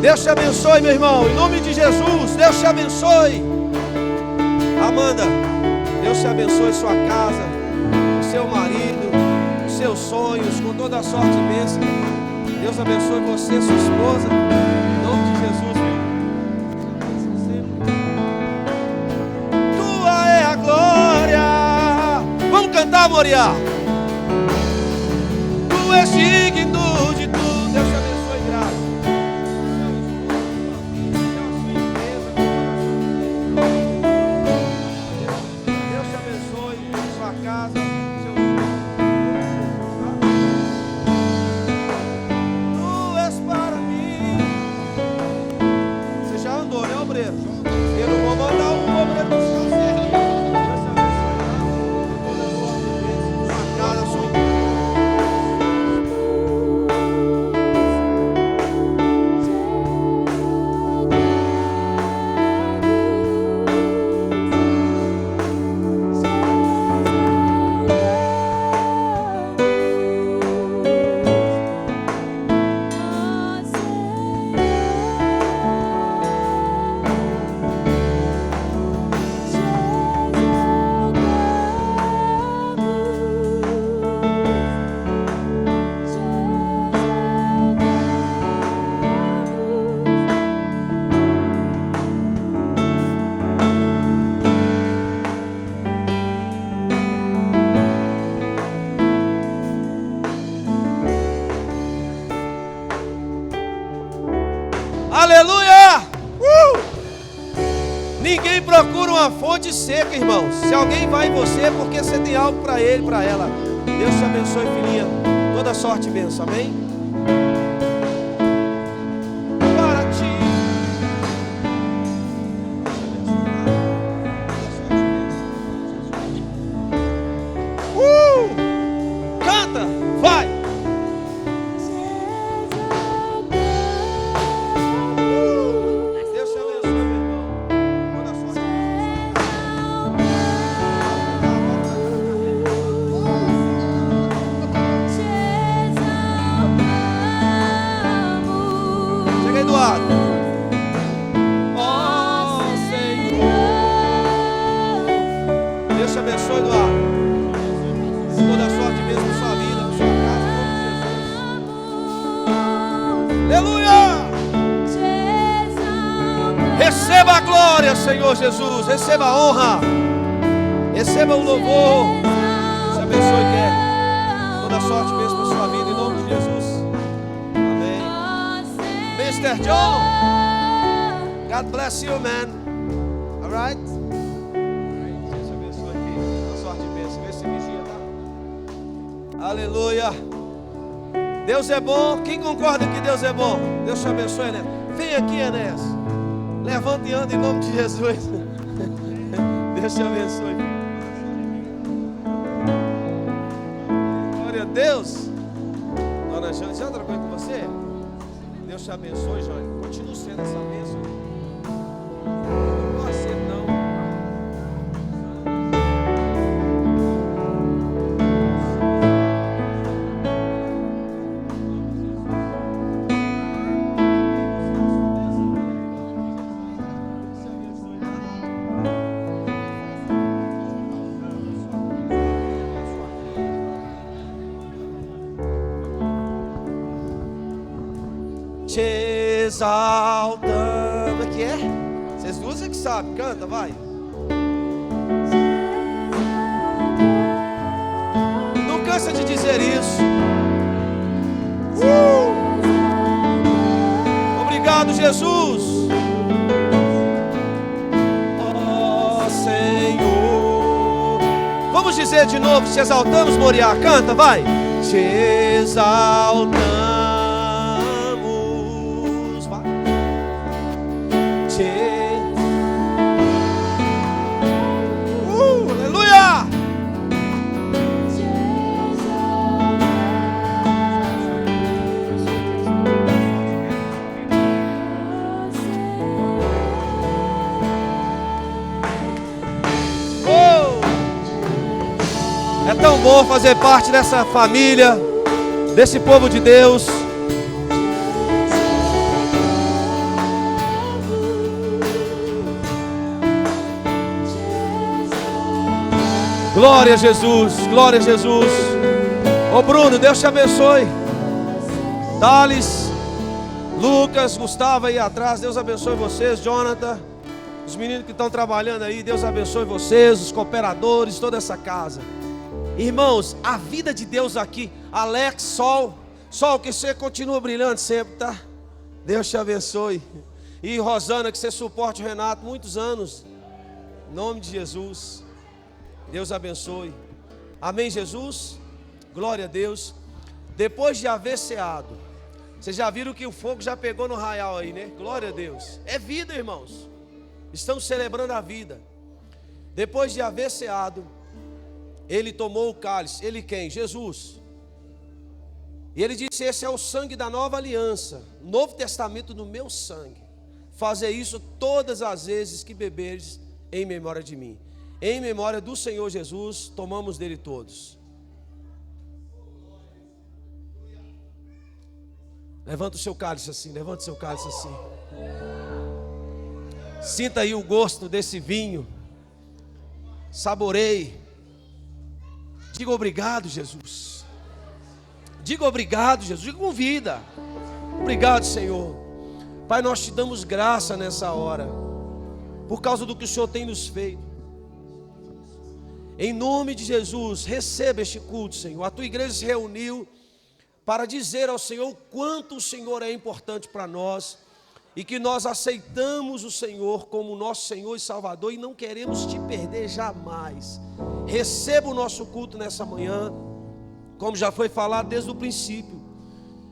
[SPEAKER 2] Deus te abençoe, meu irmão. Em nome de Jesus, Deus te abençoe. Amanda, Deus te abençoe sua casa, o seu marido, os seus sonhos, com toda a sorte e bênção. Deus abençoe você, sua esposa. Em nome de Jesus, meu. Tua é a glória. Vamos cantar, Moriá. Tu és digno de tudo. Deus te abençoe, graça. Deus te abençoe sua casa, seus filhos. Tu és para mim. Você já andou, né, obreiro? Eu não vou mandar um obreiro para você. Sua casa, sua igreja. Aleluia! Ninguém procura uma fonte seca, irmãos. Se alguém vai em você, é porque você tem algo para ele, para ela. Deus te abençoe, filhinha. Toda sorte e bênção, amém? Para ti. Canta, vai! Deus te abençoe, meu irmão. Toda sorte e bênção. Chega aí do lado. Ó Senhor. Deus te abençoe, Eduardo. Toda sorte mesmo na sua vida, na sua casa, em nome de Jesus. Aleluia! Receba a glória, Senhor Jesus. Receba a honra. Receba o louvor. Deus te abençoe, Kelly. Toda sorte mesmo na sua vida, em nome de Jesus. Amém. Mr. John, God bless you, man. All right? Deus te abençoe aqui. Toda sorte e bênção. Vê se vigia, tá? Aleluia. Deus é bom. Quem concorda que Deus é bom? Deus te abençoe, Enéas. Vem aqui, Enéas. Levanta e anda em nome de Jesus. Deus te abençoe. Glória a Deus. Dona Jane, já outra coisa com você? Deus te abençoe, Jane. Continue sendo essa bênção. Não pode ser, não. Te exaltamos. Aqui é? Vocês duas é que sabem. Canta, vai. Não cansa de dizer isso. Obrigado, Jesus. Ó Senhor. Vamos dizer de novo. Te exaltamos, Moriá. Canta, vai. Te exaltamos. Aleluia! É tão bom fazer parte dessa família. desse povo de Deus. Glória a Jesus, glória a Jesus. Ô Bruno, Deus te abençoe. Thales, Lucas, Gustavo aí atrás, Deus abençoe vocês. Jonathan, os meninos que estão trabalhando aí, Deus abençoe vocês, os cooperadores, toda essa casa. Irmãos, a vida de Deus aqui. Alex, Sol, que você continua brilhando sempre, tá? Deus te abençoe. E Rosana, que você suporte o Renato muitos anos. Em nome de Jesus. Deus abençoe. Amém, Jesus? Glória a Deus. Depois de haver ceado, vocês já viram que o fogo já pegou no arraial aí, né? Glória a Deus. É vida, irmãos. Estamos celebrando a vida. Depois de haver ceado, ele tomou o cálice. Ele quem? Jesus. E ele disse: esse é o sangue da nova aliança, Novo Testamento no meu sangue. Fazer isso todas as vezes que beberes em memória de mim. Em memória do Senhor Jesus, tomamos dele todos. Levanta o seu cálice assim, levanta o seu cálice assim. Sinta aí o gosto desse vinho. Saboreie. Diga obrigado, Jesus. Diga obrigado, Jesus. Diga com vida. Obrigado, Senhor. Pai, nós te damos graça nessa hora, por causa do que o Senhor tem nos feito. Em nome de Jesus, receba este culto, Senhor. A tua igreja se reuniu para dizer ao Senhor o quanto o Senhor é importante para nós e que nós aceitamos o Senhor como nosso Senhor e Salvador e não queremos te perder jamais. Receba o nosso culto nessa manhã, como já foi falado desde o princípio.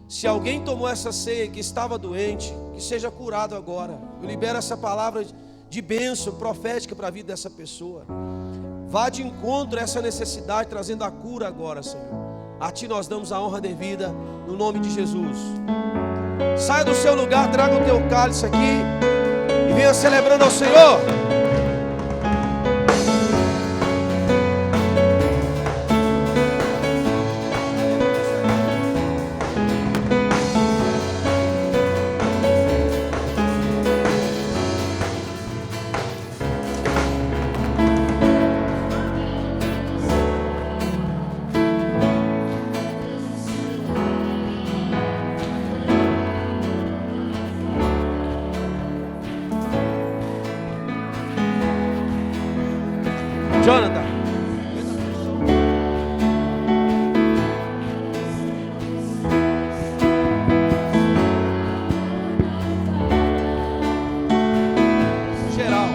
[SPEAKER 2] Se alguém tomou essa ceia que estava doente, que seja curado agora. Eu libero essa palavra de bênção profética para a vida dessa pessoa. Vá de encontro a essa necessidade, trazendo a cura agora, Senhor. A Ti nós damos a honra devida, no nome de Jesus. Saia do seu lugar, traga o teu cálice aqui e venha celebrando ao Senhor. Jonathan. Geral.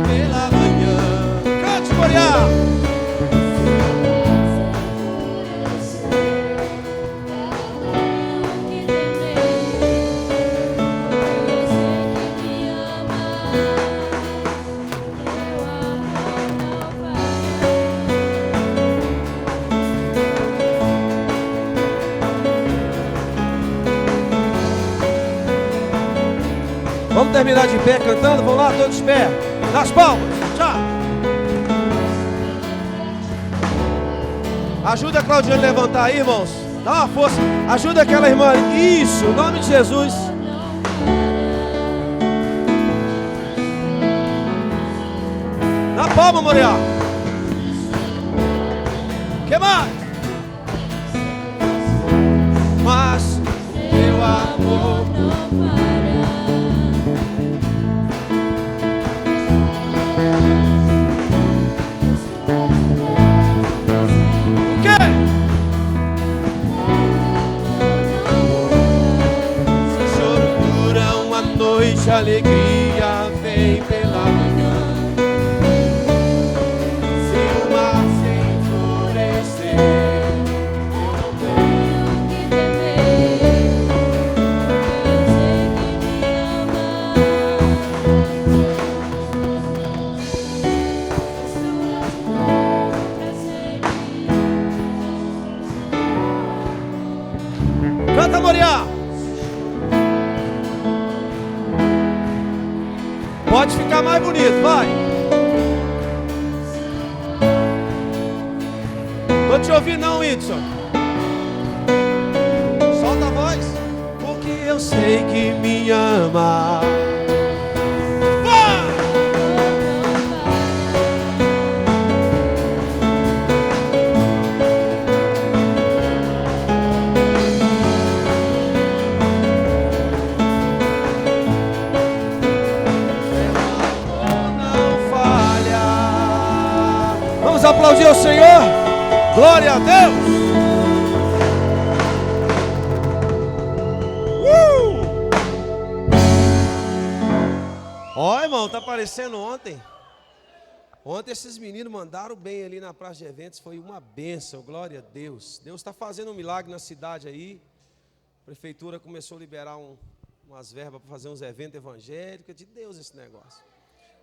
[SPEAKER 2] Pela manhã. Cante, Moriá. Vamos terminar de pé cantando? Vamos lá, todos de pé. Nas palmas. Tchau. Ajuda a Claudiane a levantar aí, irmãos. Dá uma força. Ajuda aquela irmã. Isso, em nome de Jesus. Na palma, Moriá. Que mais? Mas teu amor noite, alegria vem pela manhã. Se o mar se enfurecer, eu não tenho que temer. Eu sei que me ama. Suas mãos pra sempre. Pode ficar mais bonito, vai. Tô te ouvindo não, Whitson. Solta a voz. Porque eu sei que me ama. Vamos aplaudir o Senhor. Glória a Deus. Ó, irmão, tá parecendo ontem. Ontem esses meninos mandaram bem ali na praça de eventos. Foi uma bênção, glória a Deus. Deus está fazendo um milagre na cidade aí. A prefeitura começou a liberar umas verbas para fazer uns eventos evangélicos. De Deus esse negócio.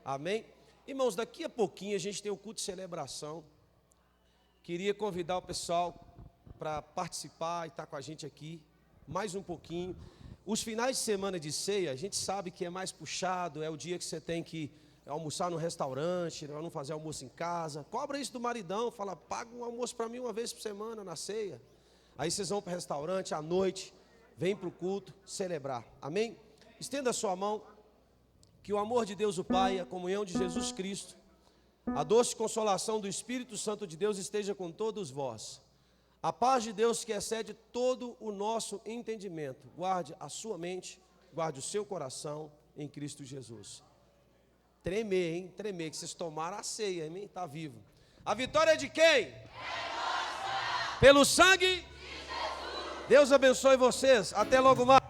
[SPEAKER 2] Amém? Irmãos, daqui a pouquinho a gente tem o culto de celebração. Queria convidar o pessoal para participar e estar com a gente aqui mais um pouquinho. Os finais de semana de ceia, a gente sabe que é mais puxado, é o dia que você tem que almoçar no restaurante, não fazer almoço em casa. Cobra isso do maridão, fala, paga um almoço para mim uma vez por semana na ceia. Aí vocês vão para o restaurante à noite, vêm para o culto celebrar. Amém? Estenda a sua mão. Que o amor de Deus o Pai, a comunhão de Jesus Cristo, a doce consolação do Espírito Santo de Deus esteja com todos vós. A paz de Deus que excede todo o nosso entendimento, guarde a sua mente, guarde o seu coração em Cristo Jesus. Tremer, hein? Tremer, que vocês tomaram a ceia, hein? Está vivo. A vitória é de quem? É nossa! Pelo sangue de Jesus. Deus abençoe vocês. Até logo mais.